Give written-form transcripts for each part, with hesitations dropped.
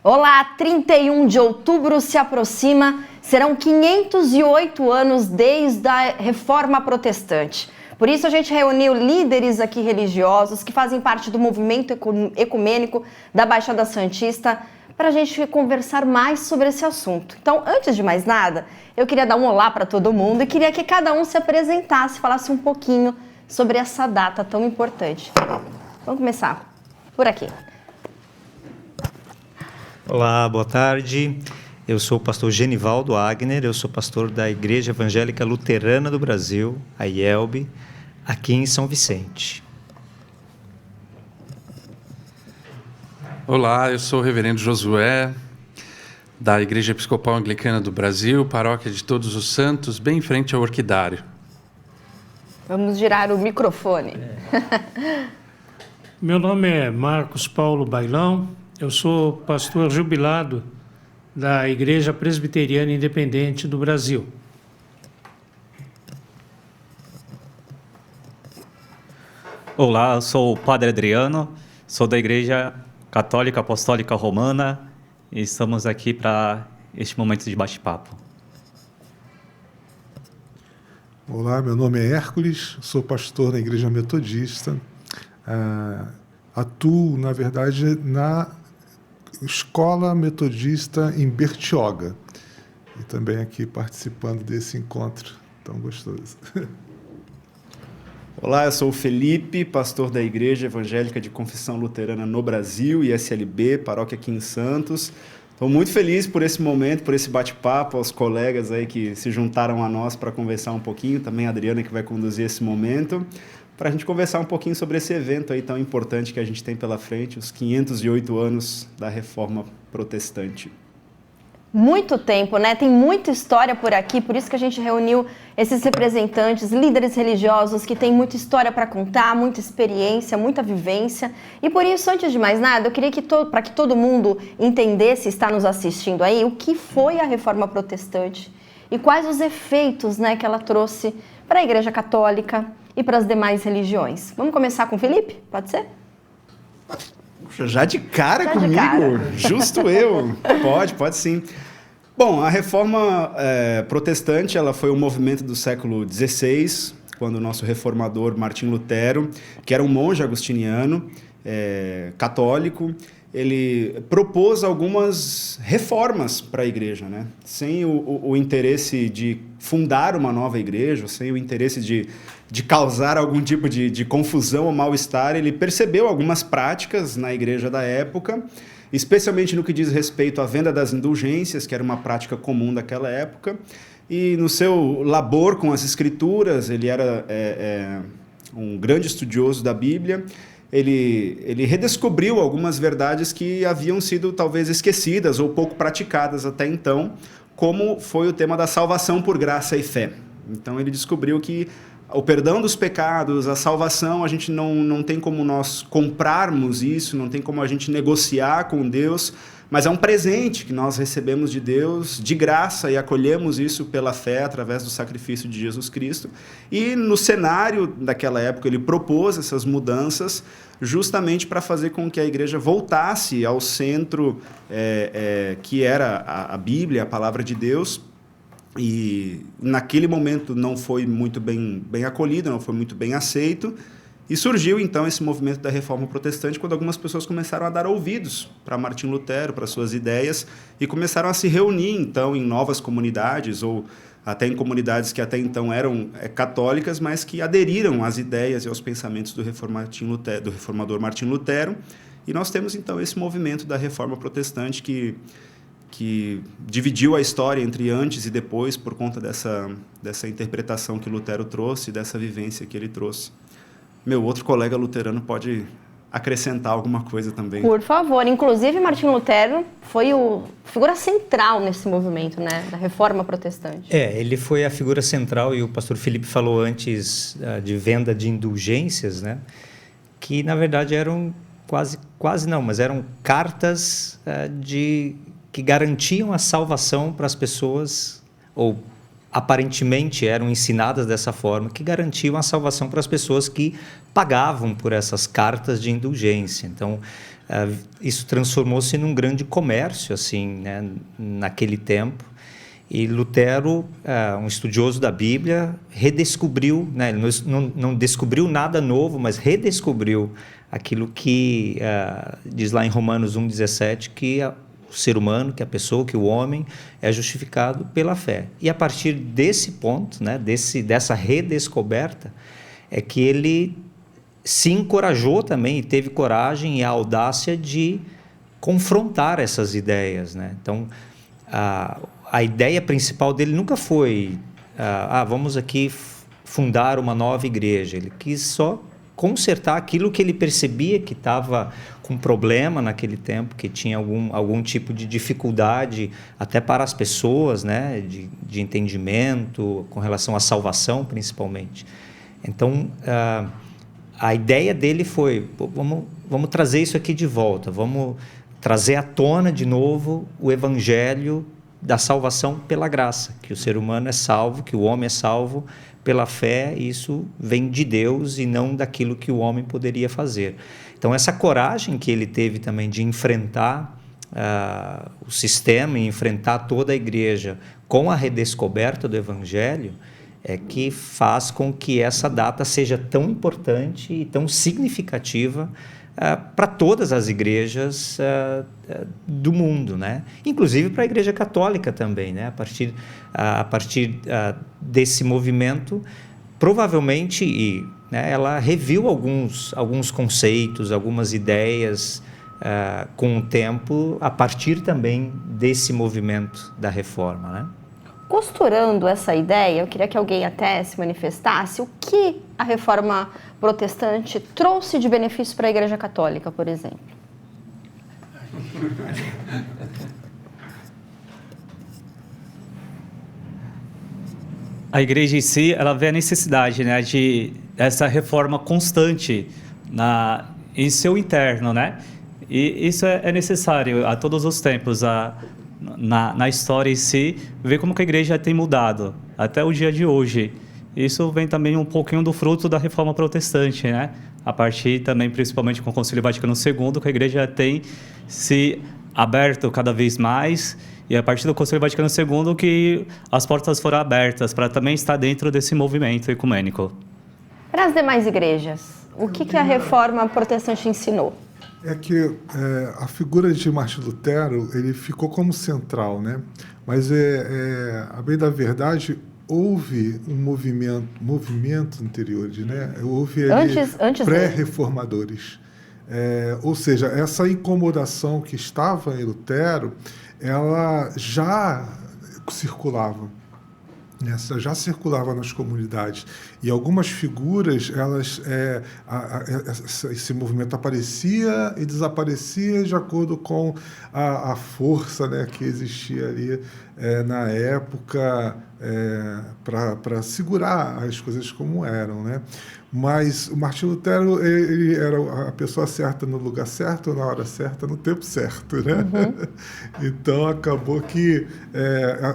Olá, 31 de outubro se aproxima, serão 508 anos desde a Reforma Protestante. Por isso a gente reuniu líderes aqui religiosos que fazem parte do movimento ecumênico da Baixada Santista para a gente conversar mais sobre esse assunto. Então, antes de mais nada, eu queria dar um olá para todo mundo e queria que cada um se apresentasse, falasse um pouquinho sobre essa data tão importante. Vamos começar por aqui. Olá, boa tarde. Eu sou o pastor Genivaldo Agner, eu sou pastor da Igreja Evangélica Luterana do Brasil, a IELB, aqui em São Vicente. Olá, eu sou o reverendo Josué, da Igreja Episcopal Anglicana do Brasil, Paróquia de Todos os Santos, bem em frente ao Orquidário. Vamos girar o microfone. Meu nome é Marcos Paulo Bailão, eu sou pastor jubilado da Igreja Presbiteriana Independente do Brasil. Olá, eu sou o Padre Adriano, sou da Igreja Católica Apostólica Romana e estamos aqui para este momento de bate-papo. Olá, meu nome é Hércules, sou pastor na Igreja Metodista, atuo, na verdade, na Escola Metodista em Bertioga e também aqui participando desse encontro tão gostoso. Olá, eu sou o Felipe, pastor da Igreja Evangélica de Confissão Luterana no Brasil, ISLB, paróquia aqui em Santos. Estou muito feliz por esse momento, por esse bate-papo, aos colegas aí que se juntaram a nós para conversar um pouquinho, também a Adriana que vai conduzir esse momento, para a gente conversar um pouquinho sobre esse evento aí tão importante que a gente tem pela frente, os 508 anos da Reforma Protestante. Muito tempo, né? Tem muita história por aqui, por isso que a gente reuniu esses representantes, líderes religiosos que têm muita história para contar, muita experiência, muita vivência. E por isso, antes de mais nada, eu queria que para que todo mundo entendesse, está nos assistindo aí, o que foi a Reforma Protestante e quais os efeitos, né, que ela trouxe para a Igreja Católica e para as demais religiões. Vamos começar com o Felipe? Pode ser? Já de cara comigo? De cara. Justo eu. Pode sim. Bom, a Reforma Protestante ela foi um movimento do século XVI, quando o nosso reformador Martim Lutero, que era um monge agostiniano, católico, ele propôs algumas reformas para a igreja, né? Sem o interesse de fundar uma nova igreja, sem o interesse de causar algum tipo de confusão ou mal-estar, ele percebeu algumas práticas na igreja da época, especialmente no que diz respeito à venda das indulgências, que era uma prática comum daquela época, e no seu labor com as escrituras, ele era um grande estudioso da Bíblia. Ele redescobriu algumas verdades que haviam sido talvez esquecidas ou pouco praticadas até então, como foi o tema da salvação por graça e fé. Então ele descobriu que o perdão dos pecados, a salvação, a gente não tem como nós comprarmos isso, não tem como a gente negociar com Deus, mas é um presente que nós recebemos de Deus de graça e acolhemos isso pela fé através do sacrifício de Jesus Cristo. E no cenário daquela época ele propôs essas mudanças justamente para fazer com que a igreja voltasse ao centro que era a Bíblia, a palavra de Deus. E naquele momento não foi muito bem acolhido, não foi muito bem aceito, e surgiu então esse movimento da Reforma Protestante quando algumas pessoas começaram a dar ouvidos para Martim Lutero, para suas ideias, e começaram a se reunir então em novas comunidades, ou até em comunidades que até então eram católicas, mas que aderiram às ideias e aos pensamentos do reformador Martim Lutero, e nós temos então esse movimento da Reforma Protestante que dividiu a história entre antes e depois por conta dessa interpretação que Lutero trouxe, dessa vivência que ele trouxe. Meu outro colega luterano pode acrescentar alguma coisa também. Por favor. Inclusive, Martim Lutero foi figura central nesse movimento, né, da Reforma Protestante. Ele foi a figura central, e o pastor Felipe falou antes de venda de indulgências, né, que na verdade eram quase não, mas eram cartas que garantiam a salvação para as pessoas, ou aparentemente eram ensinadas dessa forma, que garantiam a salvação para as pessoas que pagavam por essas cartas de indulgência. Então, isso transformou-se num grande comércio, assim, né, naquele tempo. E Lutero, um estudioso da Bíblia, redescobriu, né, ele não descobriu nada novo, mas redescobriu aquilo que diz lá em Romanos 1,17, que o ser humano, que a pessoa, que o homem é justificado pela fé. E a partir desse ponto, né, dessa redescoberta, é que ele se encorajou também e teve coragem e a audácia de confrontar essas ideias, né? Então, a ideia principal dele nunca foi vamos aqui fundar uma nova igreja. Ele quis só consertar aquilo que ele percebia que estava com problema naquele tempo, que tinha algum tipo de dificuldade até para as pessoas, né, de entendimento, com relação à salvação, principalmente. Então, a ideia dele foi, vamos trazer isso aqui de volta, vamos trazer à tona de novo o evangelho da salvação pela graça, que o ser humano é salvo, que o homem é salvo pela fé, e isso vem de Deus e não daquilo que o homem poderia fazer. Então, essa coragem que ele teve também de enfrentar o sistema e enfrentar toda a igreja com a redescoberta do evangelho é que faz com que essa data seja tão importante e tão significativa para todas as igrejas do mundo, né? Inclusive para a Igreja Católica também, né? A partir desse movimento, provavelmente, né, ela reviu alguns conceitos, algumas ideias com o tempo, a partir também desse movimento da Reforma, né? Costurando essa ideia, eu queria que alguém até se manifestasse o que a Reforma Protestante trouxe de benefício para a Igreja Católica, por exemplo. A igreja em si, ela vê a necessidade, né, de essa reforma constante em seu interno, né? E isso é necessário a todos os tempos, na história em si, ver como que a igreja tem mudado até o dia de hoje. Isso vem também um pouquinho do fruto da Reforma Protestante, né? A partir também, principalmente com o Concílio Vaticano II, que a igreja tem se aberto cada vez mais, e a partir do Concílio Vaticano II que as portas foram abertas para também estar dentro desse movimento ecumênico. Para as demais igrejas, o que a Reforma Protestante ensinou? É que a figura de Martim Lutero, ele ficou como central, né? Mas, a bem da verdade, houve um movimento anterior, né? Houve antes pré-reformadores. Ou seja, essa incomodação que estava em Lutero, ela já circulava. Já circulava nas comunidades, e algumas figuras, esse movimento aparecia e desaparecia de acordo com a força, né, que existia ali na época para segurar as coisas como eram, né? Mas o Martim Lutero, ele era a pessoa certa no lugar certo, na hora certa, no tempo certo, né? Uhum. Então, acabou que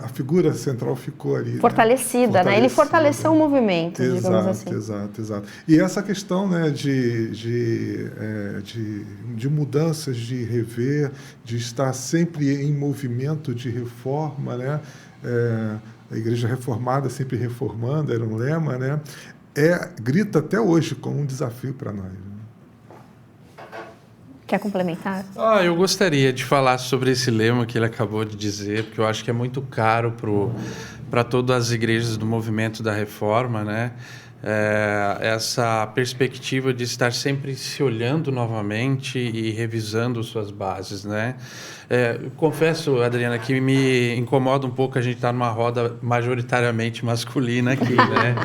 a figura central ficou ali. Fortalecida, né? Ele fortaleceu o movimento, digamos assim. Exato. E essa questão, né, de mudanças, de rever, de estar sempre em movimento de reforma, né? A Igreja Reformada sempre reformando, era um lema, né? Grita até hoje como um desafio para nós. Quer complementar? Eu gostaria de falar sobre esse lema que ele acabou de dizer, porque eu acho que é muito caro para todas as igrejas do movimento da Reforma, né? Essa perspectiva de estar sempre se olhando novamente e revisando suas bases, né? Confesso, Adriana, que me incomoda um pouco a gente estar numa roda majoritariamente masculina aqui, né?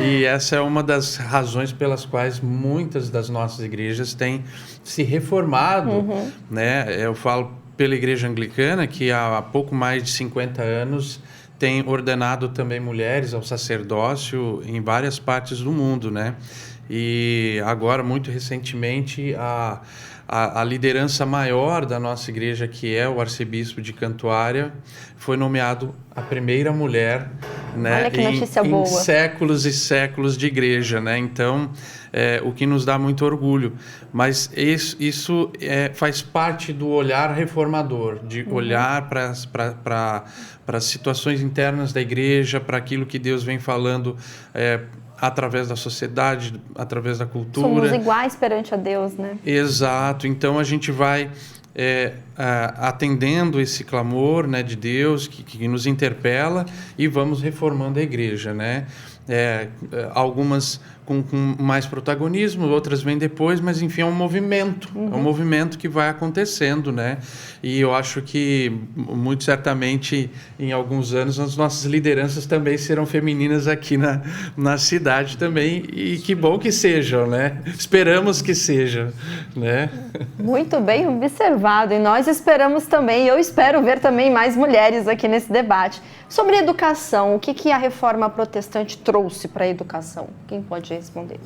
E essa é uma das razões pelas quais muitas das nossas igrejas têm se reformado, né? Eu falo pela Igreja Anglicana, que há pouco mais de 50 anos tem ordenado também mulheres ao sacerdócio em várias partes do mundo, né? E agora, muito recentemente, a liderança maior da nossa igreja, que é o arcebispo de Cantuária, foi nomeado a primeira mulher, né, Olha que notícia boa. em séculos e séculos de igreja, né? Então, o que nos dá muito orgulho. Mas isso faz parte do olhar reformador, de olhar para as situações internas da igreja, para aquilo que Deus vem falando através da sociedade, através da cultura. Somos iguais perante a Deus, né? Exato. Então, a gente vai atendendo esse clamor, né, de Deus que nos interpela, e vamos reformando a igreja, né? Algumas com mais protagonismo, outras vêm depois, mas enfim, é um movimento, é um movimento que vai acontecendo, né? E eu acho que, muito certamente, em alguns anos, as nossas lideranças também serão femininas aqui na cidade também, e que bom que sejam, né? Esperamos que sejam, né? Muito bem observado, e nós esperamos também, eu espero ver também mais mulheres aqui nesse debate. Sobre educação, o que a reforma protestante trouxe para a educação? Quem pode responder?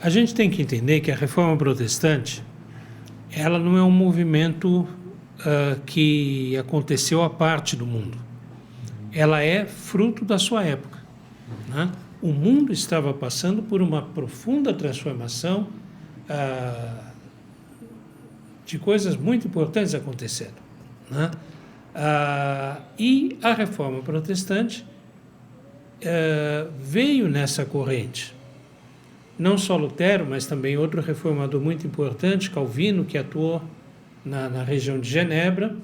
A gente tem que entender que a reforma protestante, ela não é um movimento que aconteceu à parte do mundo. Ela é fruto da sua época, né? O mundo estava passando por uma profunda transformação, de coisas muito importantes acontecendo, né? E a reforma protestante veio nessa corrente. Não só Lutero, mas também outro reformador muito importante, Calvino, que atuou na região de Genebra,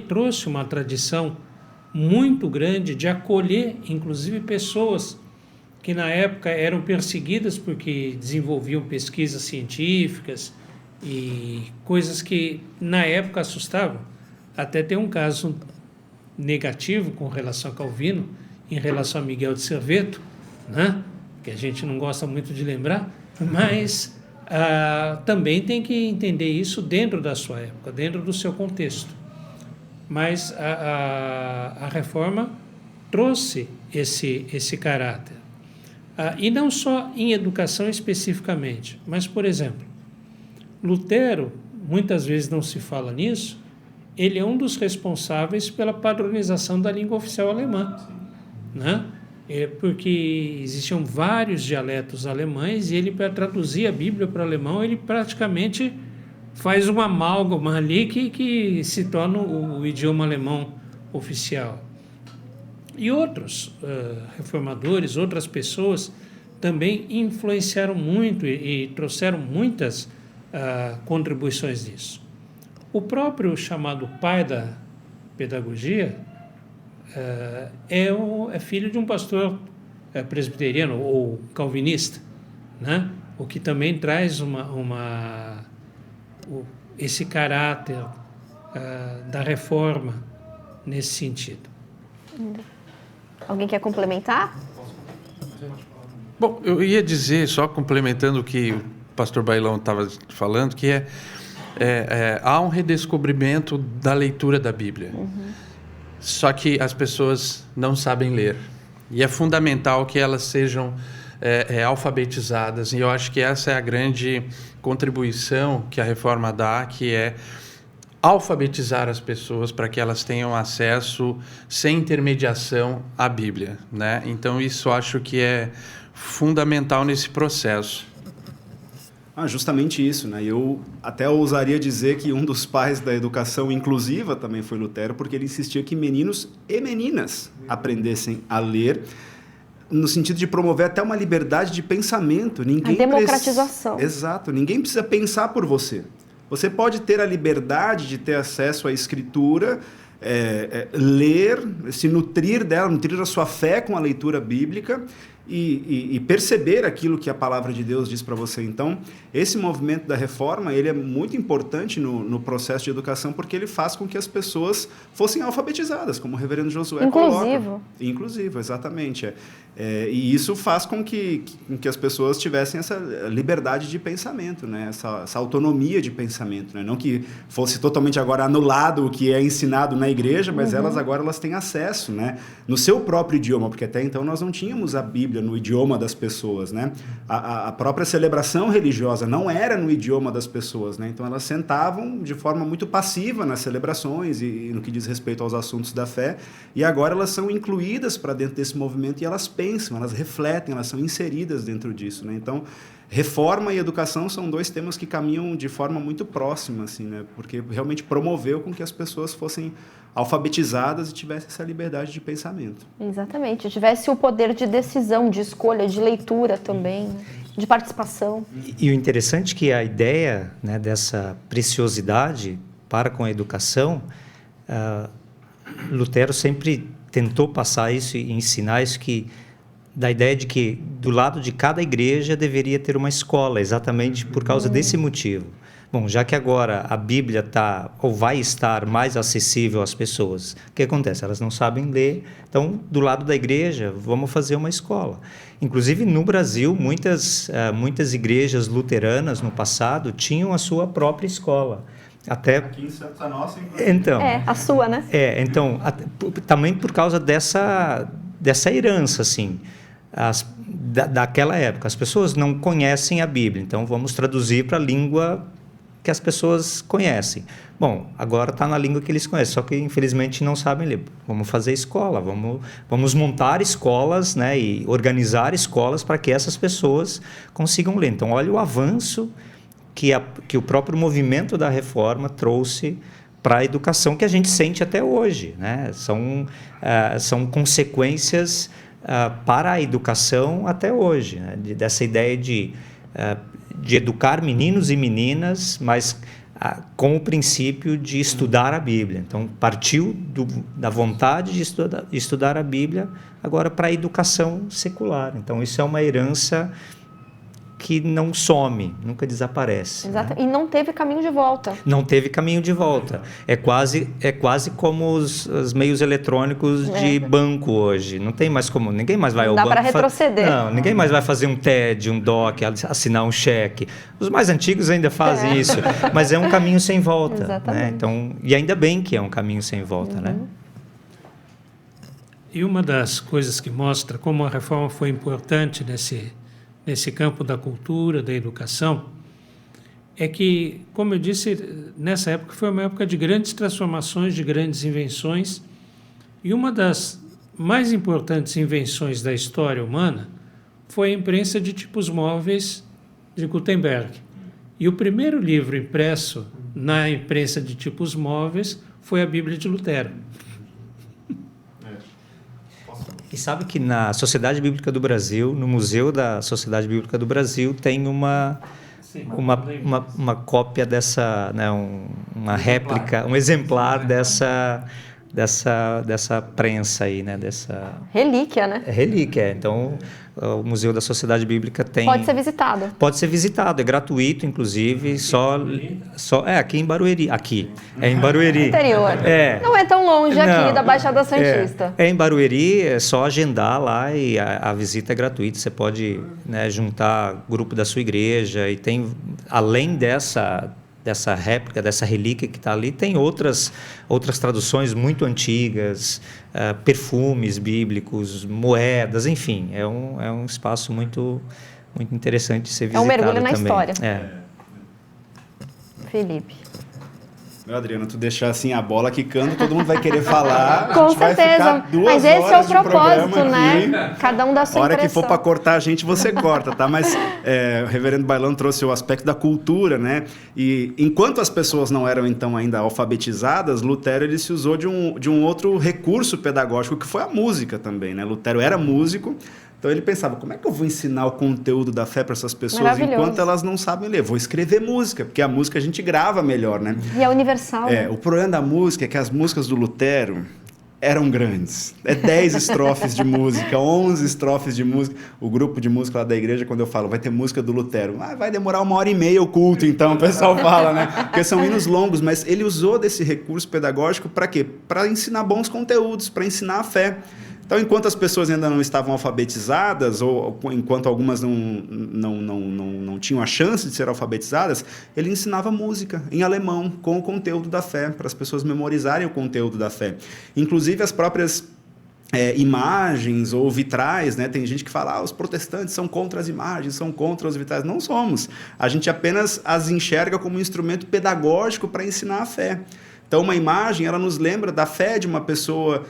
trouxe uma tradição muito grande de acolher, inclusive, pessoas que na época eram perseguidas porque desenvolviam pesquisas científicas e coisas que na época assustavam. Até tem um caso negativo com relação a Calvino, em relação a Miguel de Serveto, né? Que a gente não gosta muito de lembrar, mas também tem que entender isso dentro da sua época, dentro do seu contexto. Mas a reforma trouxe esse caráter. E não só em educação especificamente, mas, por exemplo, Lutero, muitas vezes não se fala nisso, ele é um dos responsáveis pela padronização da língua oficial alemã, né? Porque existiam vários dialetos alemães e ele, para traduzir a Bíblia para o alemão, ele praticamente faz uma amálgama ali que se torna o idioma alemão oficial. E outros reformadores, outras pessoas também influenciaram muito e trouxeram muitas contribuições nisso. O próprio chamado pai da pedagogia é filho de um pastor presbiteriano ou calvinista, né? O que também traz esse caráter da reforma nesse sentido. Alguém quer complementar? Bom, eu ia dizer, só complementando o que o pastor Bailão estava falando, que há um redescobrimento da leitura da Bíblia. Só que as pessoas não sabem ler. E é fundamental que elas sejam alfabetizadas. E eu acho que essa é a grande contribuição que a reforma dá, que é alfabetizar as pessoas para que elas tenham acesso sem intermediação à Bíblia, né? Então, isso eu acho que é fundamental nesse processo. Justamente isso, né? Eu até ousaria dizer que um dos pais da educação inclusiva também foi Lutero, porque ele insistia que meninos e meninas aprendessem a ler, no sentido de promover até uma liberdade de pensamento. A democratização. Exato. Ninguém precisa pensar por você. Você pode ter a liberdade de ter acesso à escritura, ler, se nutrir dela, nutrir a sua fé com a leitura bíblica e perceber aquilo que a palavra de Deus diz para você. Então, esse movimento da reforma, ele é muito importante no processo de educação, porque ele faz com que as pessoas fossem alfabetizadas, como o reverendo Josué coloca. Inclusivo, exatamente. E isso faz com que as pessoas tivessem essa liberdade de pensamento, né? Essa autonomia de pensamento, né? Não que fosse totalmente agora anulado o que é ensinado na igreja, mas elas têm acesso, né? No seu próprio idioma, porque até então nós não tínhamos a Bíblia Bíblia no idioma das pessoas, né? A própria celebração religiosa não era no idioma das pessoas, né? Então elas sentavam de forma muito passiva nas celebrações e no que diz respeito aos assuntos da fé, e agora elas são incluídas para dentro desse movimento e elas pensam, elas refletem, elas são inseridas dentro disso, né? Então, reforma e educação são dois temas que caminham de forma muito próxima, assim, né? Porque realmente promoveu com que as pessoas fossem alfabetizadas e tivessem essa liberdade de pensamento. Exatamente, tivesse o poder de decisão, de escolha, de leitura também, de participação. E o interessante é que a ideia, né, dessa preciosidade para com a educação, Lutero sempre tentou passar isso e ensinar isso, que da ideia de que do lado de cada igreja deveria ter uma escola, exatamente por causa desse motivo. Bom, já que agora a Bíblia está ou vai estar mais acessível às pessoas, o que acontece? Elas não sabem ler, então do lado da igreja vamos fazer uma escola. Inclusive no Brasil, muitas igrejas luteranas no passado tinham a sua própria escola. Até aqui em Santa Nossa, inclusive. Então, a sua, né? Então, também por causa dessa herança, assim, daquela época. As pessoas não conhecem a Bíblia, então vamos traduzir para a língua que as pessoas conhecem. Bom, agora está na língua que eles conhecem, só que infelizmente não sabem ler. Vamos fazer escola, vamos montar escolas, né, e organizar escolas para que essas pessoas consigam ler. Então, olha o avanço que o próprio movimento da reforma trouxe para a educação, que a gente sente até hoje, né? São consequências para a educação até hoje, né? Dessa ideia de educar meninos e meninas, mas com o princípio de estudar a Bíblia. Então, partiu da vontade de estudar a Bíblia agora para a educação secular. Então, isso é uma herança que não some, nunca desaparece. Exato. Né? E não teve caminho de volta. Não teve caminho de volta. É quase como os meios eletrônicos de banco hoje. Não tem mais como, ninguém mais vai ao banco. Dá para retroceder. Não, ninguém mais vai fazer um TED, um DOC, assinar um cheque. Os mais antigos ainda fazem isso, mas é um caminho sem volta. Exatamente. Né? Então, e ainda bem que é um caminho sem volta, né? E uma das coisas que mostra como a reforma foi importante nesse campo da cultura, da educação, é que, como eu disse, nessa época foi uma época de grandes transformações, de grandes invenções, e uma das mais importantes invenções da história humana foi a imprensa de tipos móveis de Gutenberg. E o primeiro livro impresso na imprensa de tipos móveis foi a Bíblia de Lutero. E sabe que na Sociedade Bíblica do Brasil, no Museu da Sociedade Bíblica do Brasil, tem uma cópia dessa, né, uma réplica, um exemplar dessa prensa aí, né, dessa relíquia, né? Relíquia. Então, o Museu da Sociedade Bíblica tem. Pode ser visitado. Pode ser visitado, é gratuito, inclusive. Aqui em Barueri. Aqui é em Barueri. Interior. Não é tão longe aqui da Baixada Santista. É em Barueri, é só agendar lá e a visita é gratuita. Você pode, né, juntar grupo da sua igreja e tem, além dessa réplica, dessa relíquia que está ali, tem outras traduções muito antigas, perfumes bíblicos, moedas, enfim, é um espaço muito, muito interessante de ser visitado. É um mergulho na história. Felipe. Adriana, tu deixar assim a bola quicando, todo mundo vai querer falar. Com certeza. Mas esse é o propósito, né? Cada um dá a sua impressão. A hora que for para cortar a gente, você corta, tá? Mas o reverendo Bailão trouxe o aspecto da cultura, né? E enquanto as pessoas não eram, então, ainda alfabetizadas, Lutero ele se usou de um outro recurso pedagógico, que foi a música também, né? Lutero era músico. Então ele pensava, como é que eu vou ensinar o conteúdo da fé para essas pessoas enquanto elas não sabem ler? Vou escrever música, porque a música a gente grava melhor, né? E é universal. O problema da música é que as músicas do Lutero eram grandes. 10 estrofes de música, 11 estrofes de música. O grupo de música lá da igreja, quando eu falo, vai ter música do Lutero. Vai demorar 1h30 o culto, então, o pessoal fala, né? Porque são hinos longos, mas ele usou desse recurso pedagógico para quê? Para ensinar bons conteúdos, para ensinar a fé. Então, enquanto as pessoas ainda não estavam alfabetizadas, ou enquanto algumas não tinham a chance de ser alfabetizadas, ele ensinava música em alemão, com o conteúdo da fé, para as pessoas memorizarem o conteúdo da fé. Inclusive, as próprias imagens ou vitrais, né? Tem gente que fala, os protestantes são contra as imagens, são contra os vitrais. Não somos. A gente apenas as enxerga como um instrumento pedagógico para ensinar a fé. Então, uma imagem, ela nos lembra da fé de uma pessoa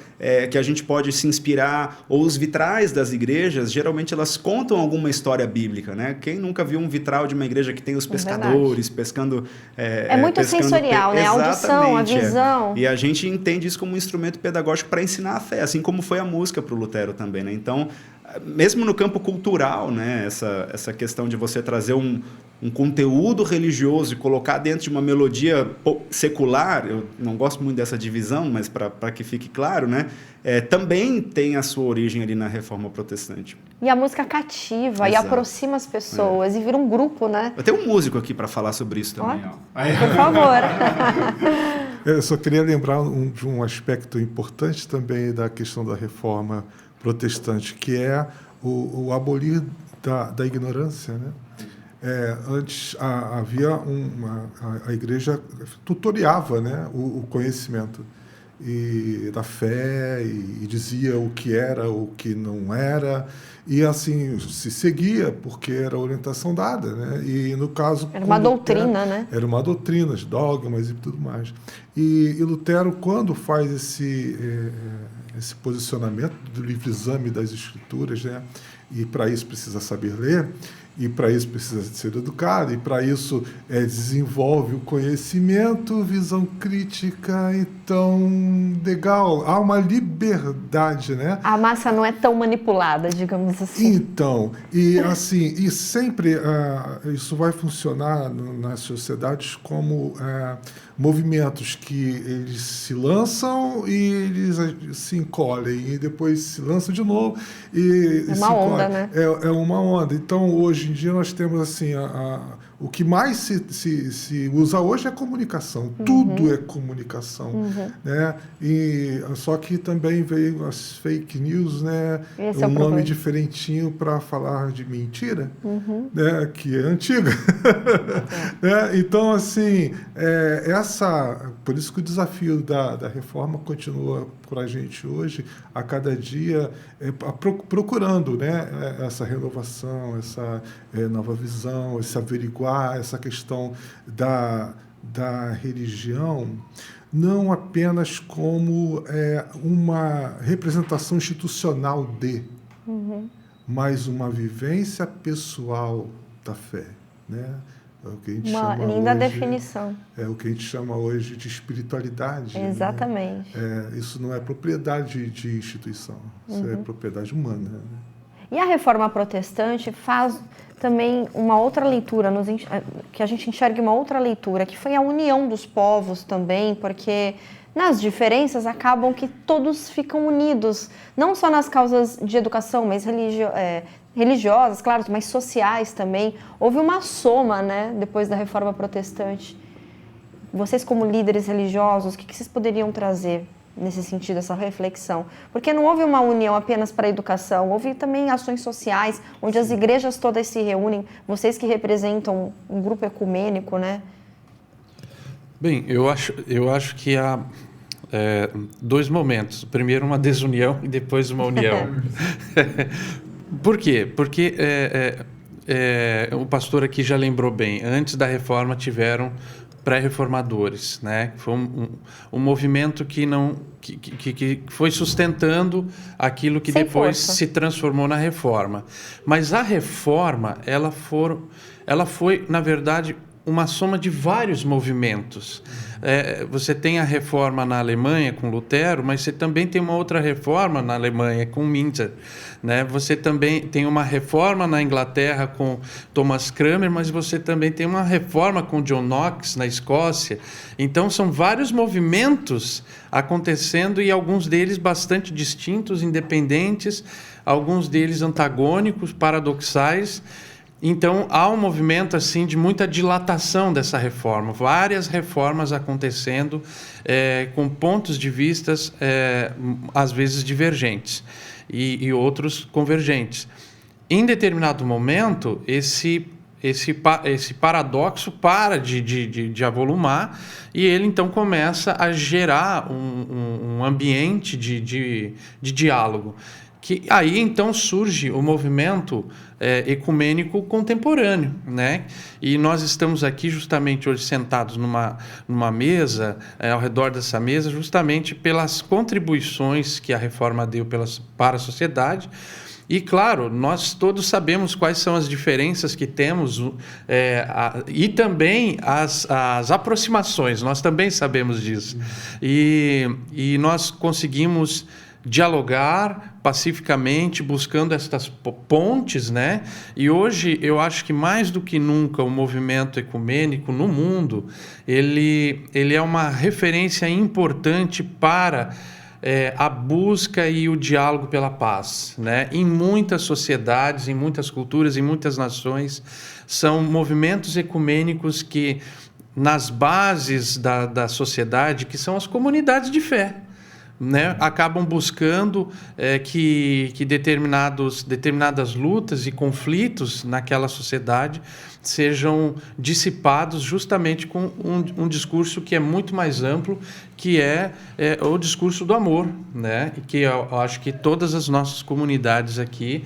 que a gente pode se inspirar, ou os vitrais das igrejas, geralmente elas contam alguma história bíblica, né? Quem nunca viu um vitral de uma igreja que tem os pescadores pescando... É muito pescando sensorial, né? A audição, a visão. E a gente entende isso como um instrumento pedagógico para ensinar a fé, assim como foi a música para o Lutero também, né? Então, mesmo no campo cultural, né? Essa questão de você trazer um conteúdo religioso e colocar dentro de uma melodia secular, eu não gosto muito dessa divisão, mas para que fique claro, né? Também tem a sua origem ali na Reforma Protestante. E a música cativa, e aproxima as pessoas, e vira um grupo, né? Eu tenho um músico aqui para falar sobre isso também. Por favor. Eu só queria lembrar de um aspecto importante também da questão da Reforma Protestante, que é o abolir da ignorância, né? Antes havia a igreja tutoriava, né, o conhecimento da fé e dizia o que era, o que não era, e assim se seguia porque era a orientação dada, né? E no caso era uma doutrina, né? Era uma doutrina, os dogmas e tudo mais. E Lutero, quando faz esse posicionamento do livre-exame das Escrituras, né? E para isso precisa saber ler, e para isso precisa ser educado, e para isso desenvolve o conhecimento, visão crítica, então, legal, há uma liberdade, né? A massa não é tão manipulada, digamos assim. Então, e assim, e sempre isso vai funcionar nas sociedades como movimentos que eles se lançam e eles se encolhem, e depois se lançam de novo e é uma onda, né? É uma onda. Então, hoje em dia nós temos assim o que mais se usa hoje é comunicação. Tudo é comunicação, né? E só que também veio as fake news, né? Esse é um o nome problema. diferentinho para falar de mentira, né? Que é antiga. Né? Então, assim, por isso que o desafio da reforma continua para a gente hoje, a cada dia, procurando, né? Essa renovação, essa nova visão, esse averiguar essa questão da religião, não apenas como uma representação institucional mas uma vivência pessoal da fé, né? É o que a gente uma chama linda hoje, definição. É o que a gente chama hoje de espiritualidade. Exatamente. Né? Isso não é propriedade de instituição, isso é propriedade humana. Né? E a Reforma Protestante faz também uma outra leitura, que a gente enxergue uma outra leitura, que foi a união dos povos também, porque nas diferenças acabam que todos ficam unidos, não só nas causas de educação, mas religiosas, claro, mas sociais também. Houve uma soma, né, depois da Reforma Protestante. Vocês, como líderes religiosos, o que vocês poderiam trazer nesse sentido, essa reflexão? Porque não houve uma união apenas para a educação, houve também ações sociais, onde as igrejas todas se reúnem, vocês que representam um grupo ecumênico, né? Bem, eu acho que há dois momentos. Primeiro uma desunião e depois uma união. Por quê? Porque o pastor aqui já lembrou bem, antes da reforma tiveram pré-reformadores, né? Foi um movimento que foi sustentando aquilo que sem depois força. Se transformou na reforma. Mas a reforma, ela foi, na verdade, uma soma de vários movimentos. Você tem a reforma na Alemanha com Lutero, mas você também tem uma outra reforma na Alemanha com Mintzer, né? Você também tem uma reforma na Inglaterra com Thomas Cranmer, mas você também tem uma reforma com John Knox na Escócia. Então são vários movimentos acontecendo e alguns deles bastante distintos, independentes, alguns deles antagônicos, paradoxais. Então, há um movimento assim, de muita dilatação dessa reforma, várias reformas acontecendo com pontos de vistas, às vezes, divergentes e outros convergentes. Em determinado momento, esse esse paradoxo para de avolumar e ele então começa a gerar um ambiente de diálogo. Que aí então surge o movimento ecumênico contemporâneo, né? E nós estamos aqui justamente hoje sentados numa mesa, ao redor dessa mesa, justamente pelas contribuições que a reforma deu para a sociedade. E, claro, nós todos sabemos quais são as diferenças que temos e também as aproximações, nós também sabemos disso. E nós conseguimos dialogar pacificamente, buscando estas pontes, né? E hoje eu acho que mais do que nunca o movimento ecumênico no mundo, ele é uma referência importante para a busca e o diálogo pela paz, né? Em muitas sociedades, em muitas culturas, em muitas nações, são movimentos ecumênicos que, nas bases da sociedade, que são as comunidades de fé, né? Acabam buscando que determinadas lutas e conflitos naquela sociedade sejam dissipados justamente com um discurso que é muito mais amplo, que é o discurso do amor, né? E que eu acho que todas as nossas comunidades aqui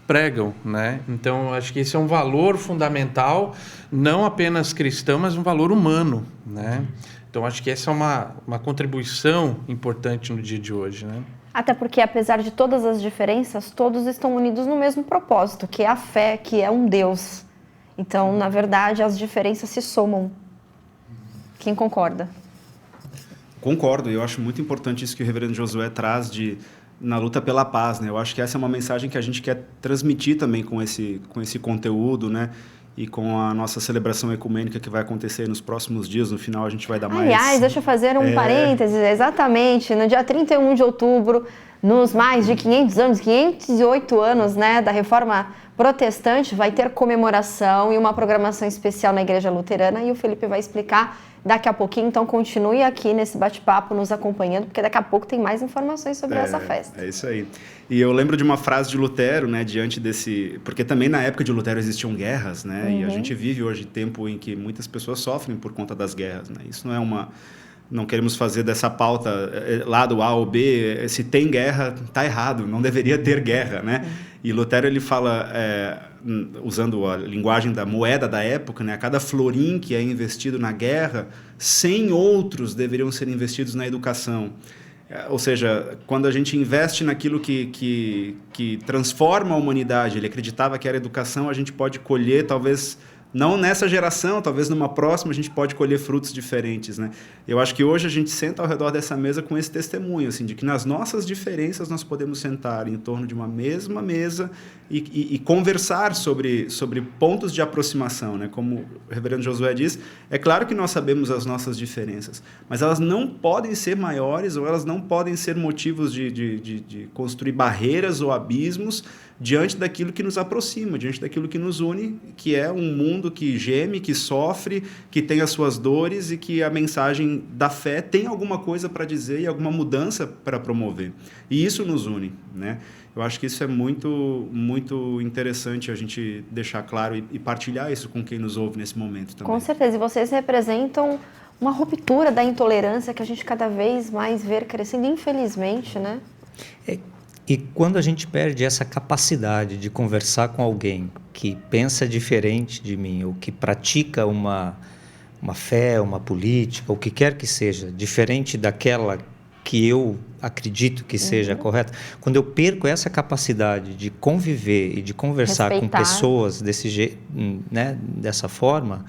pregam, né? Então, eu acho que esse é um valor fundamental, não apenas cristão, mas um valor humano, né? Então, acho que essa é uma contribuição importante no dia de hoje, né? Até porque, apesar de todas as diferenças, todos estão unidos no mesmo propósito, que é a fé, que é um Deus. Então, na verdade, as diferenças se somam. Quem concorda? Concordo, eu acho muito importante isso que o reverendo Josué traz na luta pela paz, né? Eu acho que essa é uma mensagem que a gente quer transmitir também com esse conteúdo, né? E com a nossa celebração ecumênica que vai acontecer nos próximos dias. No final, a gente vai dar mais... Aliás, deixa eu fazer um parênteses. Exatamente, no dia 31 de outubro, nos mais de 500 anos, 508 anos, né, da Reforma Protestante, vai ter comemoração e uma programação especial na Igreja Luterana, e o Felipe vai explicar daqui a pouquinho. Então, continue aqui nesse bate-papo nos acompanhando, porque daqui a pouco tem mais informações sobre essa festa. É isso aí. E eu lembro de uma frase de Lutero, né, diante desse... Porque também na época de Lutero existiam guerras, né? Uhum. E a gente vive hoje tempo em que muitas pessoas sofrem por conta das guerras, né? Isso não é não queremos fazer dessa pauta lado A ou B, se tem guerra, está errado, não deveria ter guerra, né? E Lutero, ele fala, usando a linguagem da moeda da época, né? A cada florim que é investido na guerra, 100 outros deveriam ser investidos na educação. Ou seja, quando a gente investe naquilo que transforma a humanidade, ele acreditava que era educação, a gente pode colher, talvez... Não nessa geração, talvez numa próxima a gente pode colher frutos diferentes, né? Eu acho que hoje a gente senta ao redor dessa mesa com esse testemunho, assim, de que nas nossas diferenças nós podemos sentar em torno de uma mesma mesa e conversar sobre pontos de aproximação, né? Como o reverendo Josué diz, é claro que nós sabemos as nossas diferenças, mas elas não podem ser maiores ou elas não podem ser motivos de construir barreiras ou abismos diante daquilo que nos aproxima, diante daquilo que nos une, que é um mundo que geme, que sofre, que tem as suas dores e que a mensagem da fé tem alguma coisa para dizer e alguma mudança para promover. E isso nos une, né? Eu acho que isso é muito, muito interessante a gente deixar claro e partilhar isso com quem nos ouve nesse momento também. Com certeza, e vocês representam uma ruptura da intolerância que a gente cada vez mais vê crescendo, infelizmente, né? E quando a gente perde essa capacidade de conversar com alguém que pensa diferente de mim, ou que pratica uma fé, uma política, o que quer que seja, diferente daquela que eu acredito que seja correta, quando eu perco essa capacidade de conviver e de conversar com pessoas desse jeito, né, dessa forma,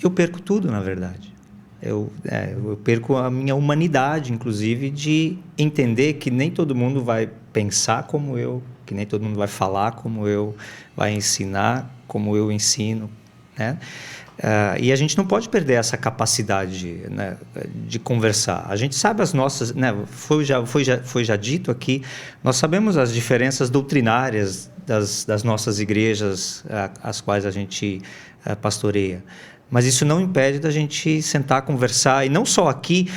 eu perco tudo, na verdade. Eu perco a minha humanidade, inclusive, de entender que nem todo mundo vai pensar como eu, que nem todo mundo vai falar como eu, vai ensinar como eu ensino, né? E a gente não pode perder essa capacidade, né, de conversar. A gente sabe as nossas, né, foi já dito aqui, nós sabemos as diferenças doutrinárias das nossas igrejas, as quais a gente pastoreia. Mas isso não impede da gente sentar, conversar, e não só aqui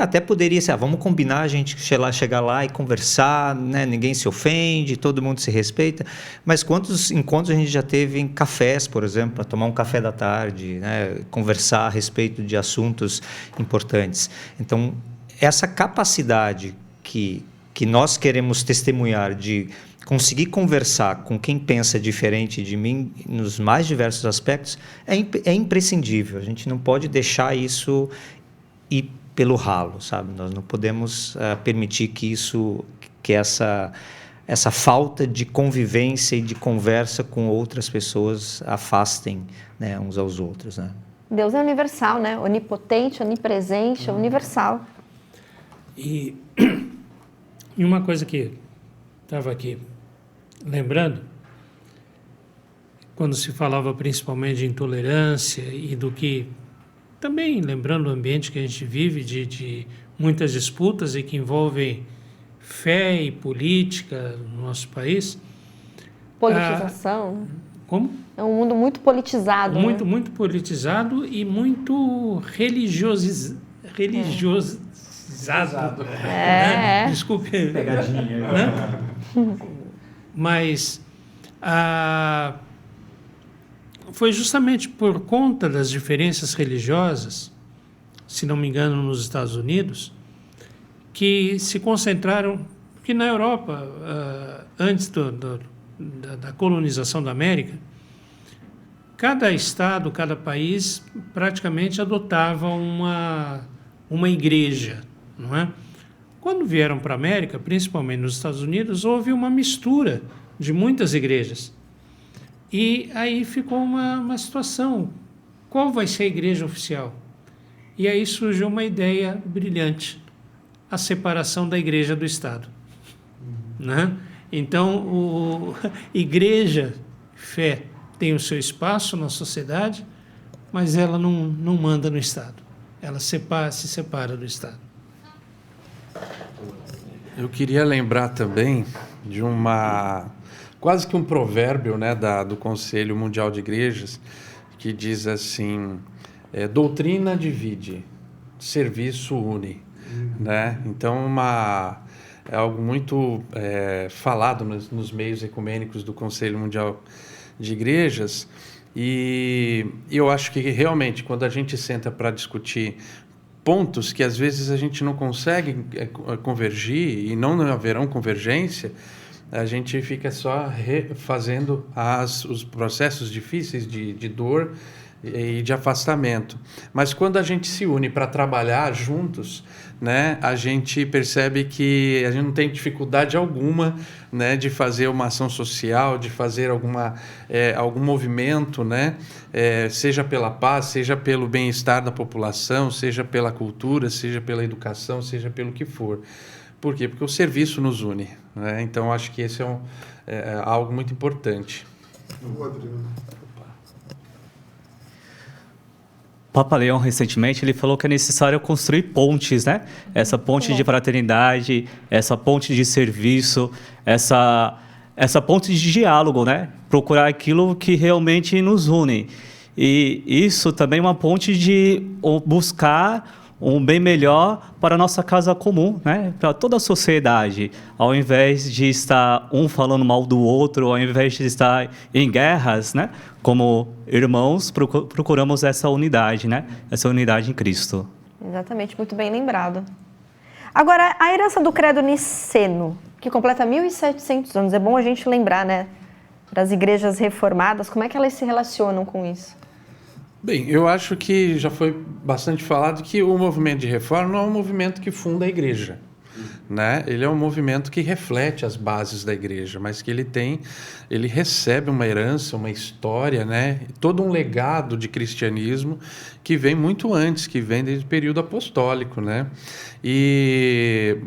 até poderia ser, vamos combinar a gente chegar lá e conversar, né? Ninguém se ofende, todo mundo se respeita, mas quantos encontros a gente já teve em cafés, por exemplo, para tomar um café da tarde, né? Conversar a respeito de assuntos importantes. Então, essa capacidade que nós queremos testemunhar de conseguir conversar com quem pensa diferente de mim nos mais diversos aspectos é imprescindível. A gente não pode deixar isso ir pelo ralo, sabe? Nós não podemos permitir que essa falta de convivência e de conversa com outras pessoas afastem, né, uns aos outros, né? Deus é universal, né? Onipotente, onipresente, é universal. E uma coisa que estava aqui lembrando, quando se falava principalmente de intolerância e do que, também lembrando o ambiente que a gente vive, de muitas disputas e que envolvem fé e política no nosso país. Politização. Como? É um mundo muito politizado. Muito, né? muito politizado e muito religioso. Né? Desculpe. Pegadinha. Né? Mas foi justamente por conta das diferenças religiosas, se não me engano, nos Estados Unidos, que se concentraram, porque na Europa, antes da colonização da América, cada estado, cada país praticamente adotava uma igreja, não é? Quando vieram para a América, principalmente nos Estados Unidos, houve uma mistura de muitas igrejas. E aí ficou uma situação, qual vai ser a igreja oficial? E aí surgiu uma ideia brilhante, a separação da igreja do Estado. Né? Então, igreja, fé, tem o seu espaço na sociedade, mas ela não manda no Estado. Ela se separa do Estado. Eu queria lembrar também de quase que um provérbio, né, do Conselho Mundial de Igrejas, que diz assim, doutrina divide, serviço une. Né? Então, é algo muito falado nos meios ecumênicos do Conselho Mundial de Igrejas, e eu acho que realmente, quando a gente senta para discutir pontos que às vezes a gente não consegue convergir e não haverão convergência, a gente fica só fazendo os processos difíceis de dor e de afastamento. Mas quando a gente se une para trabalhar juntos, né, a gente percebe que a gente não tem dificuldade alguma, né, de fazer uma ação social, de fazer algum movimento, né, seja pela paz, seja pelo bem-estar da população, seja pela cultura, seja pela educação, seja pelo que for. Por quê? Porque o serviço nos une. Né? Então, acho que esse é algo muito importante. Papa Leão, recentemente, ele falou que é necessário construir pontes, né? Essa ponte de fraternidade, essa ponte de serviço, essa ponte de diálogo, né? Procurar aquilo que realmente nos une. E isso também é uma ponte de buscar um bem melhor para a nossa casa comum, né? Para toda a sociedade, ao invés de estar um falando mal do outro, ao invés de estar em guerras, né? Como irmãos, procuramos essa unidade, né? Essa unidade em Cristo. Exatamente, muito bem lembrado. Agora, a herança do credo niceno, que completa 1.700 anos, é bom a gente lembrar, né? Das igrejas reformadas, como é que elas se relacionam com isso? Bem, eu acho que já foi bastante falado que o movimento de reforma não é um movimento que funda a igreja, né? Ele é um movimento que reflete as bases da igreja, mas que ele recebe uma herança, uma história, né? Todo um legado de cristianismo que vem muito antes, que vem desde o período apostólico, né? E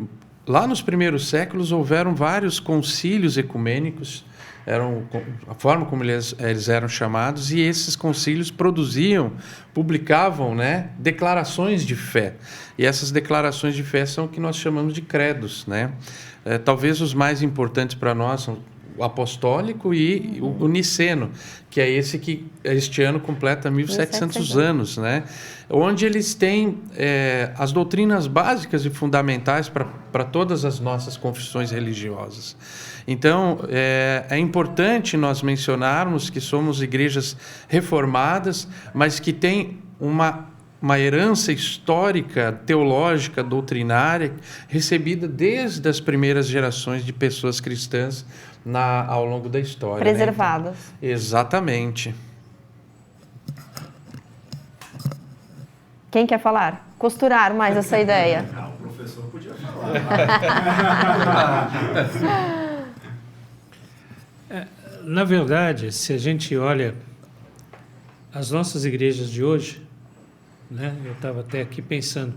lá nos primeiros séculos houveram vários concílios ecumênicos, a forma como eles eram chamados, e esses concílios publicavam, né, declarações de fé. E essas declarações de fé são o que nós chamamos de credos, né? Talvez os mais importantes para nós são apostólico e o niceno, que é esse que este ano completa 1.700 anos, né? Onde eles têm as doutrinas básicas e fundamentais para todas as nossas confissões religiosas. Então, é importante nós mencionarmos que somos igrejas reformadas, mas que têm uma herança histórica, teológica, doutrinária, recebida desde as primeiras gerações de pessoas cristãs ao longo da história. Preservadas. Né? Então, exatamente. Quem quer falar? Costurar mais essa ideia. O professor podia falar. Na verdade, se a gente olha as nossas igrejas de hoje, né? Eu estava até aqui pensando,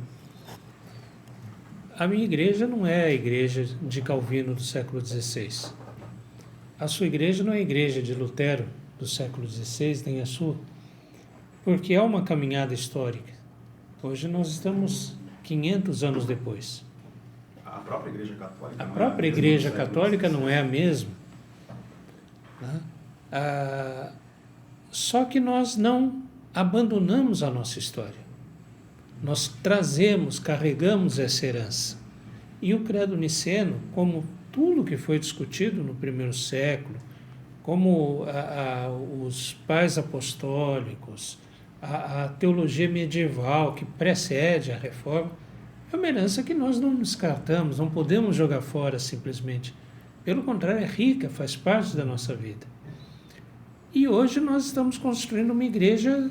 a minha igreja não é a igreja de Calvino do século XVI. A sua igreja não é a igreja de Lutero do século XVI, nem a sua, porque é uma caminhada histórica. Hoje nós estamos 500 anos depois. A própria Igreja Católica. A própria Igreja Católica não é a mesma. Né? Só que nós não abandonamos a nossa história. Nós trazemos, carregamos essa herança. E o credo niceno, como tudo que foi discutido no primeiro século, como os pais apostólicos, a teologia medieval que precede a reforma, é uma herança que nós não descartamos, não podemos jogar fora simplesmente. Pelo contrário, é rica, faz parte da nossa vida. E hoje nós estamos construindo uma igreja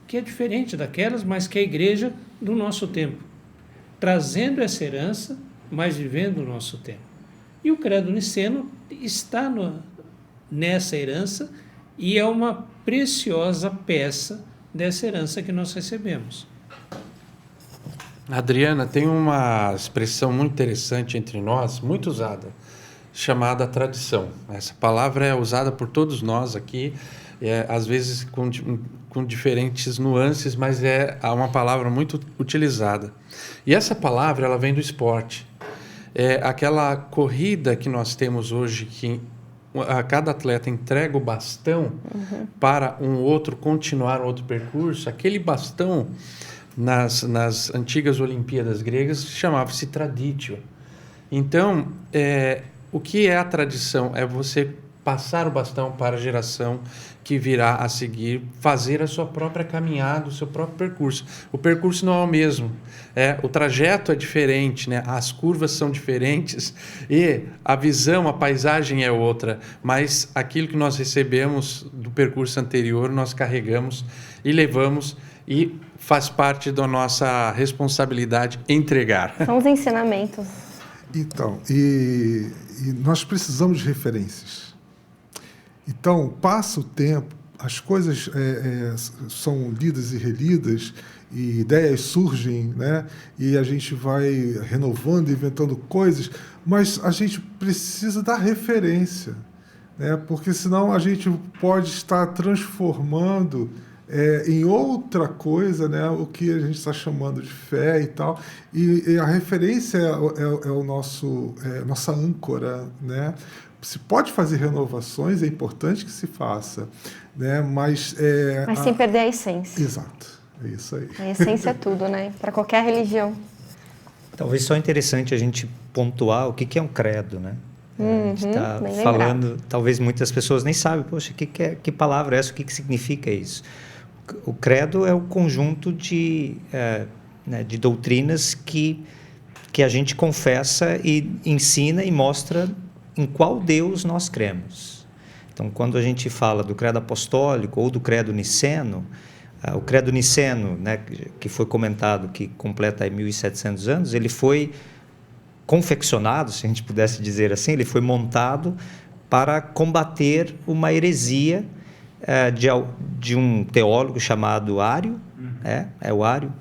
que é diferente daquelas, mas que é a igreja do nosso tempo, trazendo essa herança, mas vivendo o nosso tempo. E o credo niceno está nessa herança e é uma preciosa peça dessa herança que nós recebemos. Adriana, tem uma expressão muito interessante entre nós, muito usada, chamada tradição. Essa palavra é usada por todos nós aqui, às vezes com diferentes nuances, mas é uma palavra muito utilizada. E essa palavra, ela vem do esporte. É aquela corrida que nós temos hoje, que cada atleta entrega o bastão para um outro continuar outro percurso. Aquele bastão, nas antigas Olimpíadas gregas, chamava-se traditio. Então, o que é a tradição? É você passar o bastão para a geração que virá a seguir, fazer a sua própria caminhada, o seu próprio percurso. O percurso não é o mesmo, o trajeto é diferente, né? As curvas são diferentes e a visão, a paisagem é outra, mas aquilo que nós recebemos do percurso anterior, nós carregamos e levamos e faz parte da nossa responsabilidade entregar. São os ensinamentos. Então, e nós precisamos de referências. Então, passa o tempo, as coisas são lidas e relidas, e ideias surgem, né? E a gente vai renovando, inventando coisas, mas a gente precisa da referência, né? Porque senão a gente pode estar transformando em outra coisa, né? O que a gente está chamando de fé e tal. E a referência é o nossa âncora, né? Se pode fazer renovações, é importante que se faça, né? Mas sem perder a essência. Exato, é isso aí. A essência é tudo, né? Para qualquer religião. Talvez só interessante a gente pontuar o que é um credo, né? A gente está falando, talvez muitas pessoas nem sabem, poxa, que palavra é essa, o que significa isso? O credo é o conjunto de doutrinas que a gente confessa e ensina e mostra em qual Deus nós cremos. Então, quando a gente fala do credo apostólico ou do credo niceno, o credo niceno, né, que foi comentado, que completa aí 1.700 anos, ele foi confeccionado, se a gente pudesse dizer assim, ele foi montado para combater uma heresia de um teólogo chamado Ário, o Ário,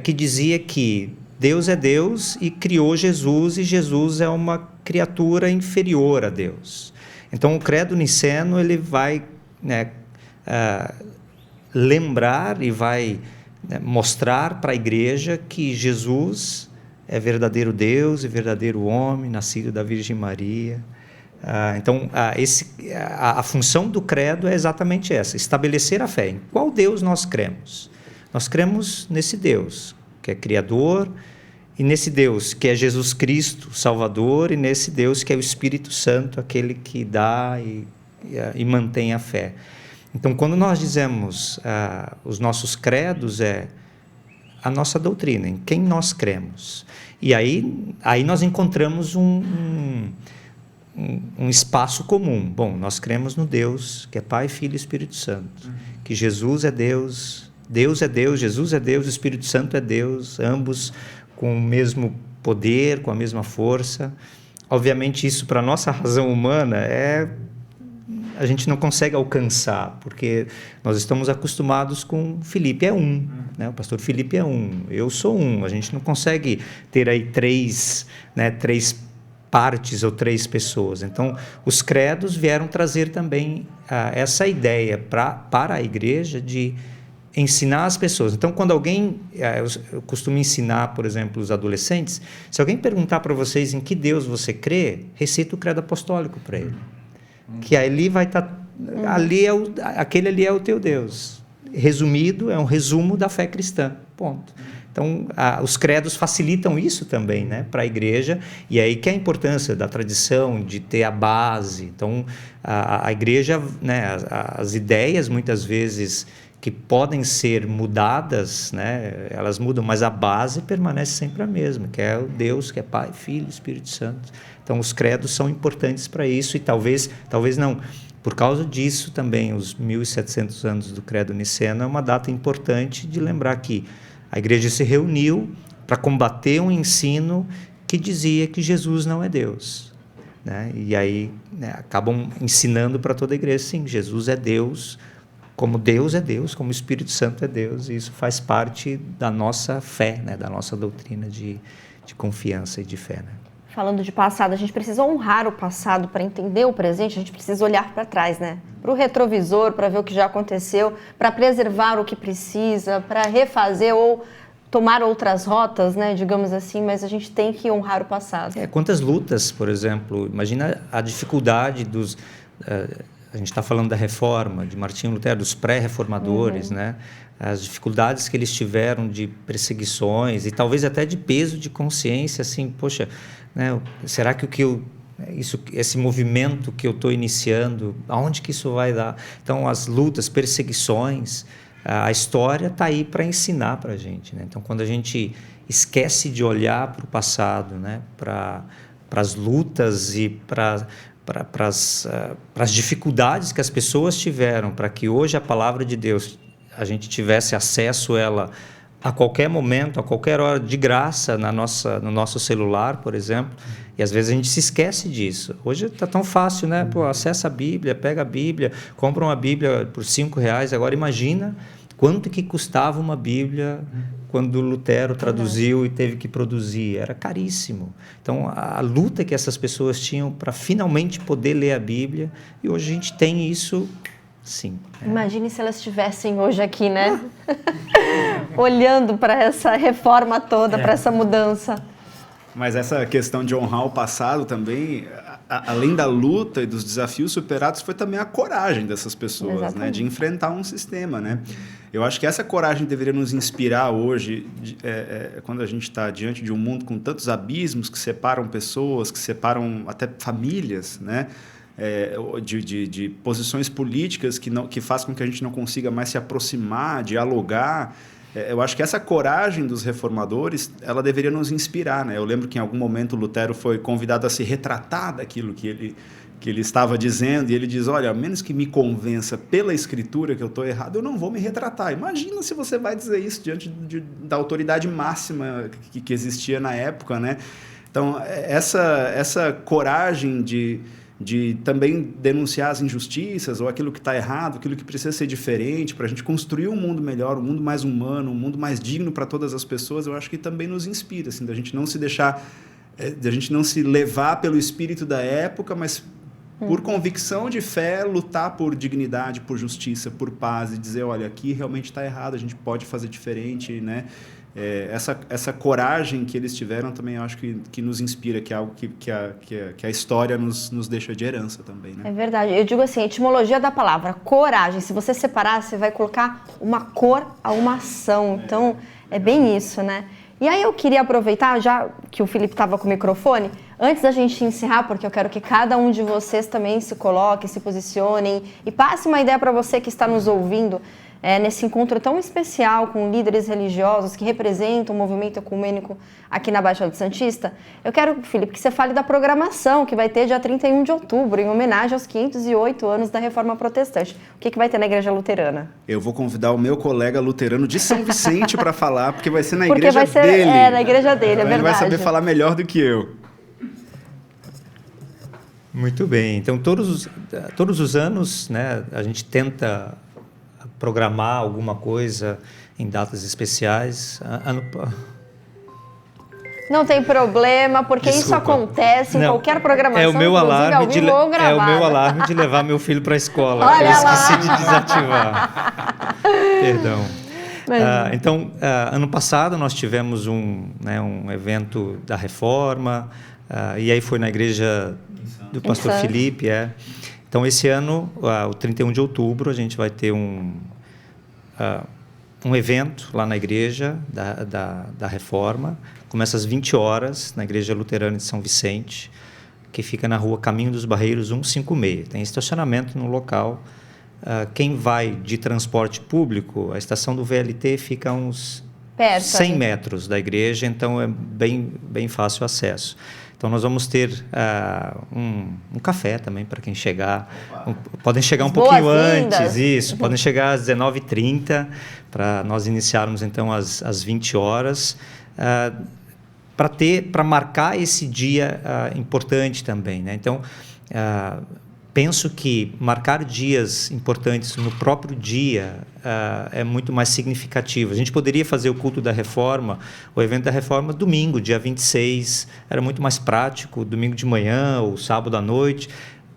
que dizia que Deus é Deus e criou Jesus, e Jesus é uma criatura inferior a Deus. Então, o credo niceno ele vai lembrar e vai mostrar para a igreja que Jesus é verdadeiro Deus e verdadeiro homem, nascido da Virgem Maria, Então, a função do credo é exatamente essa, estabelecer a fé. Em qual Deus nós cremos? Nós cremos nesse Deus, que é Criador, e nesse Deus que é Jesus Cristo, Salvador, e nesse Deus que é o Espírito Santo, aquele que dá e mantém a fé. Então, quando nós dizemos os nossos credos, é a nossa doutrina, em quem nós cremos. E aí nós encontramos um espaço comum. Bom, nós cremos no Deus, que é Pai, Filho e Espírito Santo. Que Jesus é Deus, Deus é Deus, Jesus é Deus, o Espírito Santo é Deus, ambos com o mesmo poder, com a mesma força. Obviamente, isso para a nossa razão humana a gente não consegue alcançar, porque nós estamos acostumados com Filipe é um, né? O pastor Filipe é um, eu sou um. A gente não consegue ter aí três partes ou três pessoas. Então, os credos vieram trazer também essa ideia para a igreja de ensinar as pessoas. Então, quando alguém... Eu costumo ensinar, por exemplo, os adolescentes, se alguém perguntar para vocês em que Deus você crê, recita o credo apostólico para ele. Que ali vai estar... aquele ali é o teu Deus. Resumido, é um resumo da fé cristã. Ponto. Então, os credos facilitam isso também, né, para a igreja, e aí que é a importância da tradição, de ter a base. Então, a igreja, né, as ideias, muitas vezes, que podem ser mudadas, né, elas mudam, mas a base permanece sempre a mesma, que é o Deus, que é Pai, Filho, Espírito Santo. Então, os credos são importantes para isso, e talvez não. Por causa disso, também, os 1700 anos do Credo Niceno é uma data importante de lembrar que a igreja se reuniu para combater um ensino que dizia que Jesus não é Deus, né? E aí, né, acabam ensinando para toda a igreja, sim, Jesus é Deus, como o Espírito Santo é Deus, e isso faz parte da nossa fé, né, da nossa doutrina de confiança e de fé, né? Falando de passado, a gente precisa honrar o passado para entender o presente, a gente precisa olhar para trás, né? Para o retrovisor, para ver o que já aconteceu, para preservar o que precisa, para refazer ou tomar outras rotas, né? Digamos assim, mas a gente tem que honrar o passado. Quantas lutas, por exemplo, imagina a dificuldade dos... a gente está falando da reforma, de Martinho Lutero, dos pré-reformadores, né? As dificuldades que eles tiveram de perseguições e talvez até de peso de consciência, assim, poxa, né, será que esse movimento que eu estou iniciando, aonde que isso vai dar? Então, as lutas, perseguições, a história está aí para ensinar para a gente, né? Então, quando a gente esquece de olhar para o passado, né, para as lutas e para as dificuldades que as pessoas tiveram, para que hoje a palavra de Deus, a gente tivesse acesso a ela a qualquer momento, a qualquer hora, de graça, no nosso celular, por exemplo, e às vezes a gente se esquece disso. Hoje está tão fácil, né? Pô, acessa a Bíblia, pega a Bíblia, compra uma Bíblia por R$5, agora imagina quanto que custava uma Bíblia quando Lutero traduziu e teve que produzir, era caríssimo. Então, a luta que essas pessoas tinham para finalmente poder ler a Bíblia, e hoje a gente tem isso, sim. Imagine se elas estivessem hoje aqui, né? Olhando para essa reforma toda, para essa mudança. Mas essa questão de honrar o passado também, além da luta e dos desafios superados, foi também a coragem dessas pessoas, né, de enfrentar um sistema, né? Eu acho que essa coragem deveria nos inspirar hoje, quando a gente está diante de um mundo com tantos abismos que separam pessoas, que separam até famílias, né? De posições políticas que faz com que a gente não consiga mais se aproximar, dialogar. Eu acho que essa coragem dos reformadores, ela deveria nos inspirar, né? Eu lembro que em algum momento Lutero foi convidado a se retratar daquilo que ele estava dizendo, e ele diz, olha, a menos que me convença pela escritura que eu estou errado, eu não vou me retratar. Imagina se você vai dizer isso diante da autoridade máxima que existia na época, né? Então, essa coragem de também denunciar as injustiças ou aquilo que está errado, aquilo que precisa ser diferente, para a gente construir um mundo melhor, um mundo mais humano, um mundo mais digno para todas as pessoas, eu acho que também nos inspira, assim, da gente não se deixar, da gente não se levar pelo espírito da época, mas por convicção de fé, lutar por dignidade, por justiça, por paz, e dizer, olha, aqui realmente está errado, a gente pode fazer diferente, né? essa coragem que eles tiveram também, eu acho que nos inspira, que é algo que a história nos deixa de herança também, né? É verdade. Eu digo assim, a etimologia da palavra coragem, se você separar, você vai colocar uma cor a uma ação. Então, é bem isso, né? E aí eu queria aproveitar, já que o Felipe estava com o microfone, antes da gente encerrar, porque eu quero que cada um de vocês também se coloque, se posicionem e passe uma ideia para você que está nos ouvindo nesse encontro tão especial com líderes religiosos que representam o movimento ecumênico aqui na Baixada Santista. Eu quero, Felipe, que você fale da programação que vai ter dia 31 de outubro, em homenagem aos 508 anos da Reforma Protestante. O que vai ter na Igreja Luterana? Eu vou convidar o meu colega luterano de São Vicente para falar, porque vai ser na igreja dele. Na igreja dele, é verdade. Ele vai saber falar melhor do que eu. Muito bem. Então, todos os anos, né, a gente tenta programar alguma coisa em datas especiais. Não tem problema, porque Desculpa. isso acontece em qualquer programação. É o meu alarme de de levar meu filho para a escola. Olha Eu esqueci lá. de desativar. Perdão. Então, ano passado nós tivemos um evento da Reforma, e aí foi na igreja do pastor Felipe. Então, esse ano, o 31 de outubro, a gente vai ter um evento lá na igreja da Reforma. Começa às 20 horas, na Igreja Luterana de São Vicente, que fica na rua Caminho dos Barreiros 156. Tem estacionamento no local. Quem vai de transporte público, a estação do VLT fica a uns 100 metros da igreja, então é bem fácil o acesso. Então, nós vamos ter um café também para quem chegar. Podem chegar um pouquinho antes, isso. Podem chegar às 19h30, para nós iniciarmos, então, às 20 horas, para marcar esse dia importante também, né? Então, penso que marcar dias importantes no próprio dia é muito mais significativo. A gente poderia fazer o culto da Reforma, o evento da Reforma, domingo, dia 26, era muito mais prático, domingo de manhã ou sábado à noite.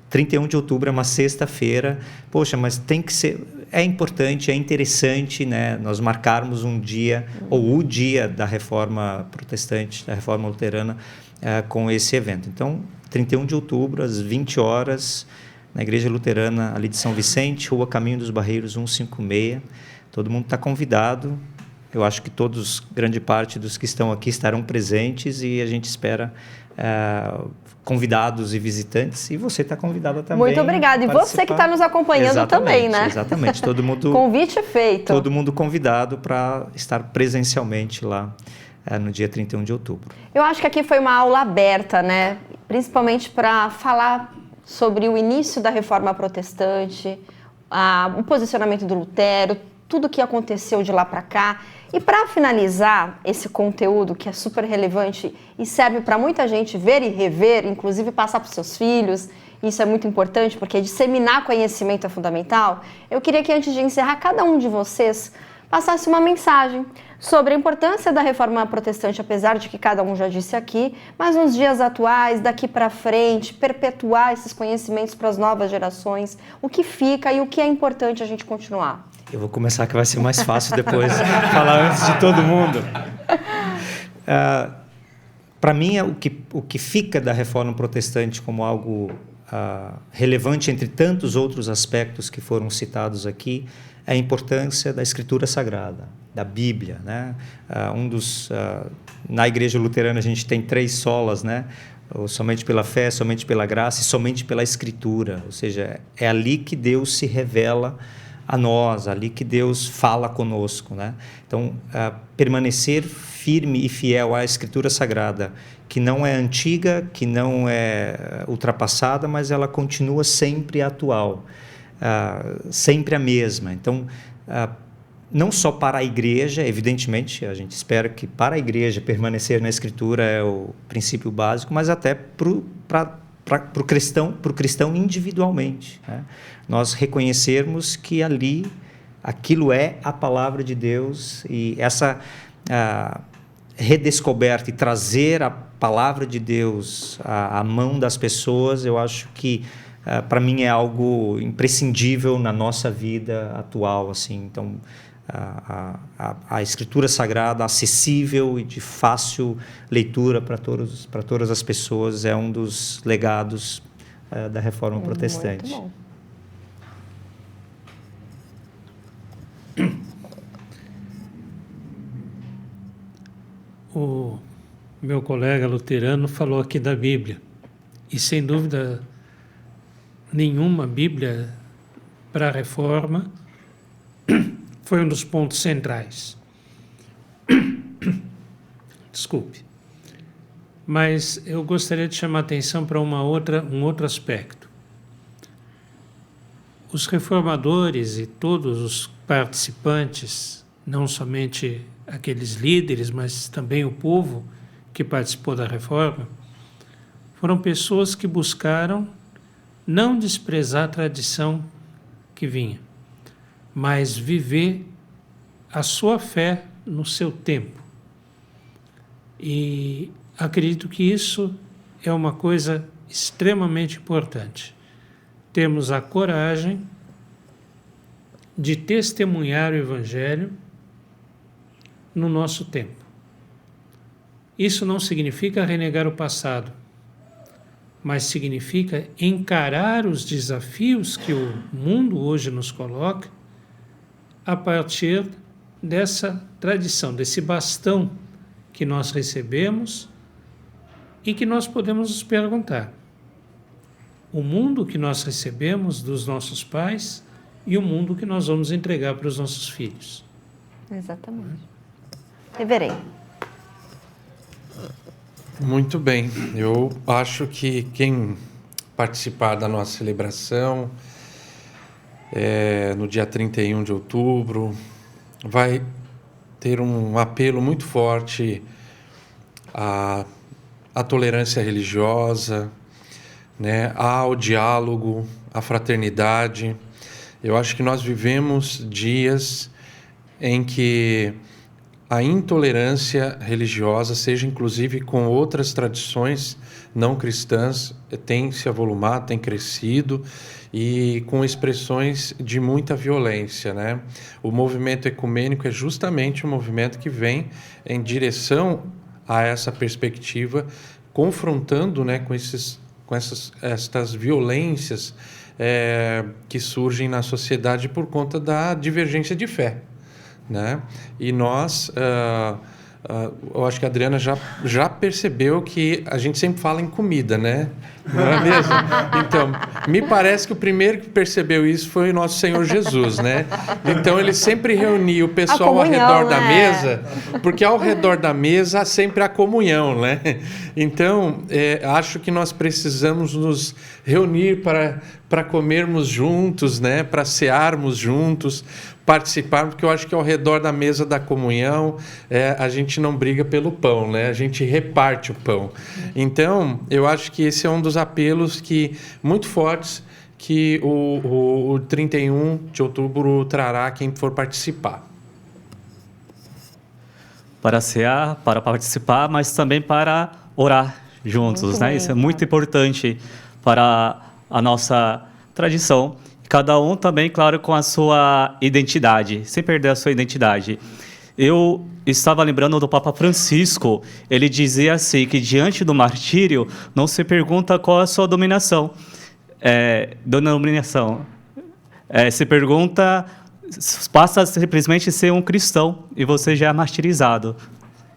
31 de outubro é uma sexta-feira. Poxa, mas tem que ser... É importante, é interessante, né, nós marcarmos um dia, ou o dia da Reforma Protestante, da Reforma Luterana, com esse evento. Então, 31 de outubro, às 20 horas, na Igreja Luterana ali de São Vicente, Rua Caminho dos Barreiros 156. Todo mundo está convidado. Eu acho que grande parte dos que estão aqui estarão presentes e a gente espera convidados e visitantes. E você está convidada também. Muito obrigada. E você que está nos acompanhando também, né? Exatamente. Todo mundo, convite feito. Todo mundo convidado para estar presencialmente lá no dia 31 de outubro. Eu acho que aqui foi uma aula aberta, né? Principalmente para falar sobre o início da Reforma Protestante, o posicionamento do Lutero, tudo o que aconteceu de lá para cá. E para finalizar esse conteúdo que é super relevante e serve para muita gente ver e rever, inclusive passar para os seus filhos, isso é muito importante porque disseminar conhecimento é fundamental, eu queria que antes de encerrar, cada um de vocês passasse uma mensagem sobre a importância da Reforma Protestante, apesar de que cada um já disse aqui, mas nos dias atuais, daqui para frente, perpetuar esses conhecimentos para as novas gerações, o que fica e o que é importante a gente continuar. Eu vou começar que vai ser mais fácil depois falar antes de todo mundo. Para mim, o que fica da Reforma Protestante como algo relevante entre tantos outros aspectos que foram citados aqui é a importância da Escritura Sagrada, da Bíblia, né? Na Igreja Luterana a gente tem 3 solas, né? Somente pela fé, somente pela graça e somente pela Escritura. Ou seja, é ali que Deus se revela a nós, ali que Deus fala conosco, né? Então, permanecer firme e fiel à Escritura Sagrada, que não é antiga, que não é ultrapassada, mas ela continua sempre atual, sempre a mesma. Então, não só para a igreja, evidentemente, a gente espera que para a igreja permanecer na Escritura é o princípio básico, mas até para o cristão individualmente, né? Nós reconhecermos que aquilo é a palavra de Deus, e essa redescoberta e trazer a palavra de Deus à mão das pessoas, eu acho que para mim é algo imprescindível na nossa vida atual, assim. Então, a Escritura Sagrada acessível e de fácil leitura para todas as pessoas é um dos legados da Reforma Protestante. Muito bom. O meu colega luterano falou aqui da Bíblia. E, sem dúvida nenhuma, a Bíblia, para a Reforma, foi um dos pontos centrais. Desculpe. Mas eu gostaria de chamar a atenção para um outro aspecto. Os reformadores e todos os participantes, não somente aqueles líderes, mas também o povo que participou da reforma, foram pessoas que buscaram não desprezar a tradição que vinha, mas viver a sua fé no seu tempo. E acredito que isso é uma coisa extremamente importante. Temos a coragem de testemunhar o Evangelho no nosso tempo. Isso não significa renegar o passado, mas significa encarar os desafios que o mundo hoje nos coloca a partir dessa tradição, desse bastão que nós recebemos e que nós podemos nos perguntar: o mundo que nós recebemos dos nossos pais e o mundo que nós vamos entregar para os nossos filhos. Exatamente. Reverendo. Muito bem. Eu acho que quem participar da nossa celebração no dia 31 de outubro vai ter um apelo muito forte à tolerância religiosa, né, ao diálogo, à fraternidade. Eu acho que nós vivemos dias em que a intolerância religiosa, seja inclusive com outras tradições não cristãs, tem se avolumado, tem crescido e com expressões de muita violência, né? O movimento ecumênico é justamente um movimento que vem em direção a essa perspectiva, confrontando, né, com estas violências que surgem na sociedade por conta da divergência de fé, né? E nós, eu acho que a Adriana já percebeu que a gente sempre fala em comida, né? Não é mesmo? Então, me parece que o primeiro que percebeu isso foi o nosso Senhor Jesus, né? Então, ele sempre reunia o pessoal ao redor da mesa, porque ao redor da mesa há sempre a comunhão, né? Então, acho que nós precisamos nos reunir para comermos juntos, né? Para cearmos juntos, participar, porque eu acho que ao redor da mesa da comunhão a gente não briga pelo pão, né? A gente reparte o pão. Então, eu acho que esse é um dos apelos muito fortes que o 31 de outubro trará quem for participar. Para cear, para participar, mas também para orar juntos, né? Isso é muito importante para a nossa tradição. Cada um também, claro, com a sua identidade, sem perder a sua identidade. Eu estava lembrando do Papa Francisco, ele dizia assim, que diante do martírio não se pergunta qual é a sua denominação. Se pergunta, passa a simplesmente ser um cristão e você já é martirizado.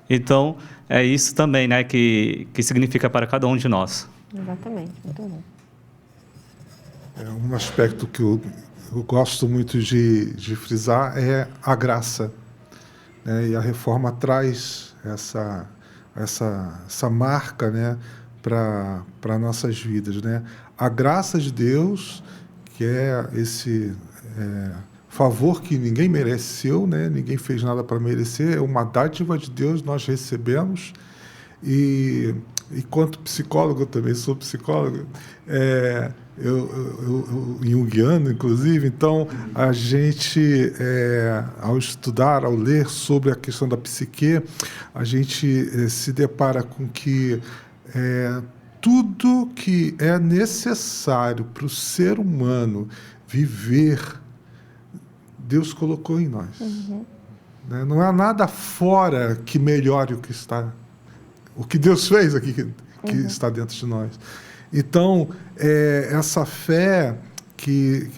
Então, é isso também, né, que significa para cada um de nós. Exatamente, muito bom. Um aspecto que eu gosto muito de frisar é a graça, né? E a reforma traz essa marca, né, para nossas vidas, né? A graça de Deus, que é esse favor que ninguém mereceu, né? Ninguém fez nada para merecer, é uma dádiva de Deus, nós recebemos. E enquanto psicólogo, eu também sou psicólogo, eu junguiano, inclusive, então a gente, ao estudar, ao ler sobre a questão da psique, a gente se depara com que tudo que é necessário para o ser humano viver Deus colocou em nós. Né? Não há nada fora que melhore o que está. O que Deus fez aqui, que está dentro de nós. Então, essa fé,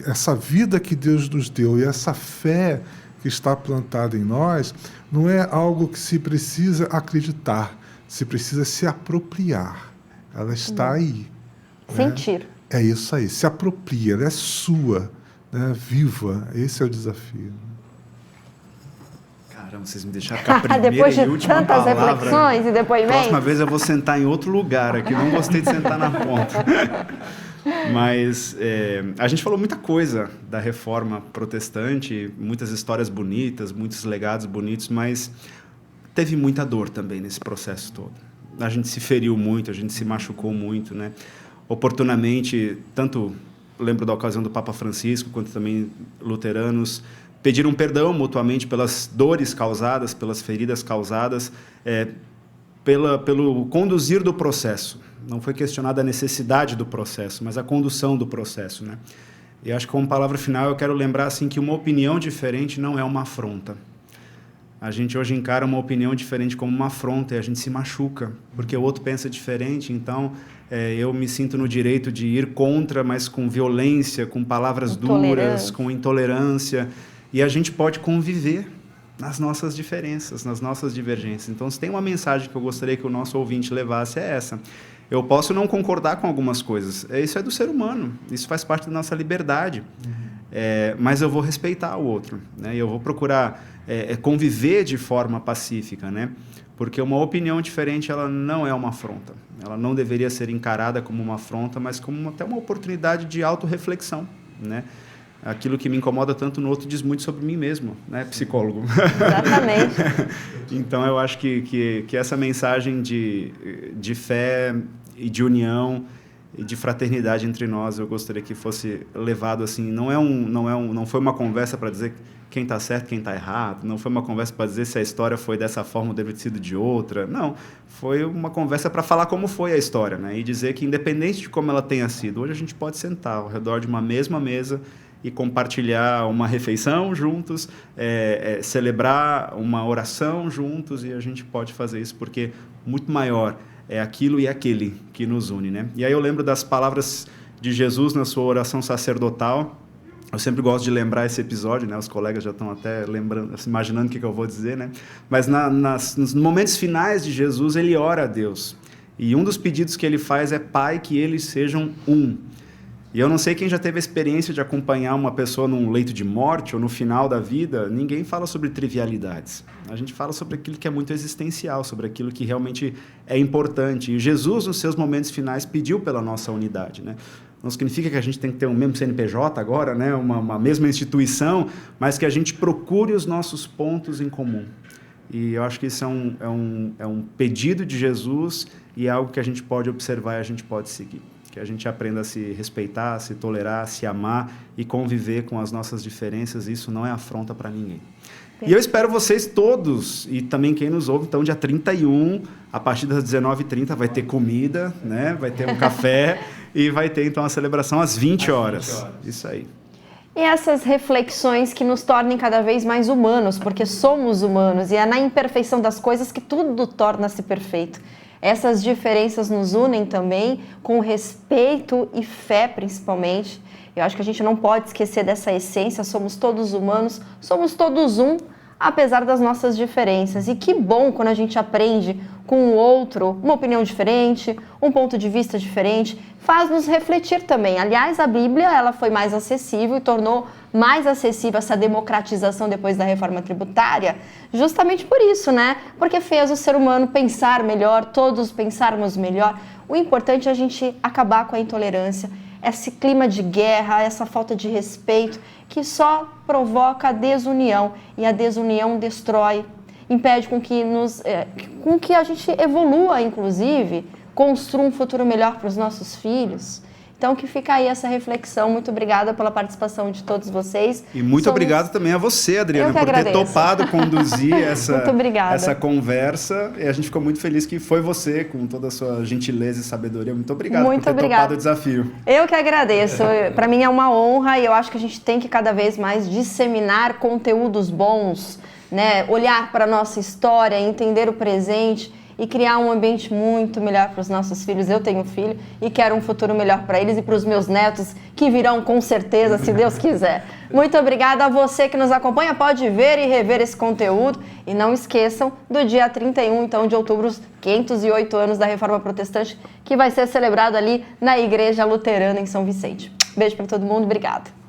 essa vida que Deus nos deu e essa fé que está plantada em nós, não é algo que se precisa acreditar, se precisa se apropriar. Ela está aí. Sentir. Né? É isso aí, se apropria, ela é sua, né? Viva. Esse é o desafio. Caramba, vocês me deixaram com a primeira Depois de e última tantas palavra. reflexões e depoimentos. Próxima vez eu vou sentar em outro lugar aqui, não gostei de sentar na ponta. Mas a gente falou muita coisa da reforma protestante, muitas histórias bonitas, muitos legados bonitos, mas teve muita dor também nesse processo todo. A gente se feriu muito, a gente se machucou muito, né? Oportunamente, tanto lembro da ocasião do Papa Francisco, quanto também luteranos, pediram perdão mutuamente pelas dores causadas, pelas feridas causadas, pelo conduzir do processo. Não foi questionada a necessidade do processo, mas a condução do processo, né? E acho que como palavra final eu quero lembrar assim que uma opinião diferente não é uma afronta. A gente hoje encara uma opinião diferente como uma afronta e a gente se machuca, porque o outro pensa diferente, então eu me sinto no direito de ir contra, mas com violência, com palavras duras, com intolerância, e a gente pode conviver nas nossas diferenças, nas nossas divergências. Então, se tem uma mensagem que eu gostaria que o nosso ouvinte levasse, é essa. Eu posso não concordar com algumas coisas, isso é do ser humano, isso faz parte da nossa liberdade, mas eu vou respeitar o outro, né? E eu vou procurar conviver de forma pacífica, né? Porque uma opinião diferente, ela não é uma afronta, ela não deveria ser encarada como uma afronta, mas como até uma oportunidade de autorreflexão, né? Aquilo que me incomoda tanto no outro diz muito sobre mim mesmo, né, psicólogo? Exatamente. Então, eu acho que essa mensagem de fé e de união e de fraternidade entre nós, eu gostaria que fosse levado assim, não foi uma conversa para dizer quem está certo, quem está errado, não foi uma conversa para dizer se a história foi dessa forma ou deve ter sido de outra, não, foi uma conversa para falar como foi a história, né, e dizer que independente de como ela tenha sido, hoje a gente pode sentar ao redor de uma mesma mesa e compartilhar uma refeição juntos, celebrar uma oração juntos, e a gente pode fazer isso porque muito maior é aquilo e aquele que nos une, né? E aí eu lembro das palavras de Jesus na sua oração sacerdotal. Eu sempre gosto de lembrar esse episódio, né? Os colegas já estão até lembrando, imaginando o que eu vou dizer, né? Mas nos momentos finais de Jesus, ele ora a Deus. E um dos pedidos que ele faz é: Pai, que eles sejam um. E eu não sei quem já teve a experiência de acompanhar uma pessoa num leito de morte ou no final da vida, ninguém fala sobre trivialidades. A gente fala sobre aquilo que é muito existencial, sobre aquilo que realmente é importante. E Jesus, nos seus momentos finais, pediu pela nossa unidade, né? Não significa que a gente tem que ter um mesmo CNPJ agora, né? uma mesma instituição, mas que a gente procure os nossos pontos em comum. E eu acho que isso é um pedido de Jesus e é algo que a gente pode observar e a gente pode seguir. Que a gente aprenda a se respeitar, a se tolerar, a se amar e conviver com as nossas diferenças. Isso não é afronta para ninguém. E eu espero vocês todos, e também quem nos ouve, então dia 31, a partir das 19h30 vai ter comida, né? Vai ter um café e vai ter então a celebração às 20 horas. Isso aí. E essas reflexões que nos tornem cada vez mais humanos, porque somos humanos e é na imperfeição das coisas que tudo torna-se perfeito. Essas diferenças nos unem também com respeito e fé, principalmente. Eu acho que a gente não pode esquecer dessa essência, somos todos humanos, somos todos um, apesar das nossas diferenças. E que bom quando a gente aprende com o outro uma opinião diferente, um ponto de vista diferente, faz-nos refletir também. Aliás, a Bíblia ela foi mais acessível e tornou mais acessível essa democratização depois da reforma tributária, justamente por isso, né? Porque fez o ser humano pensar melhor, todos pensarmos melhor. O importante é a gente acabar com a intolerância, esse clima de guerra, essa falta de respeito, que só provoca a desunião, e a desunião destrói, impede com que a gente evolua, inclusive, construa um futuro melhor para os nossos filhos. Então que fica aí essa reflexão. Muito obrigada pela participação de todos vocês. E muito obrigado também a você, Adriana, por ter topado conduzir essa conversa. E a gente ficou muito feliz que foi você, com toda a sua gentileza e sabedoria. Muito obrigado por ter topado o desafio. Eu que agradeço. Para mim é uma honra e eu acho que a gente tem que cada vez mais disseminar conteúdos bons, né? Olhar para a nossa história, entender o presente e criar um ambiente muito melhor para os nossos filhos. Eu tenho filho e quero um futuro melhor para eles e para os meus netos, que virão com certeza, se Deus quiser. Muito obrigada a você que nos acompanha. Pode ver e rever esse conteúdo. E não esqueçam do dia 31, então, de outubro, os 508 anos da Reforma Protestante, que vai ser celebrado ali na Igreja Luterana em São Vicente. Beijo para todo mundo. Obrigada.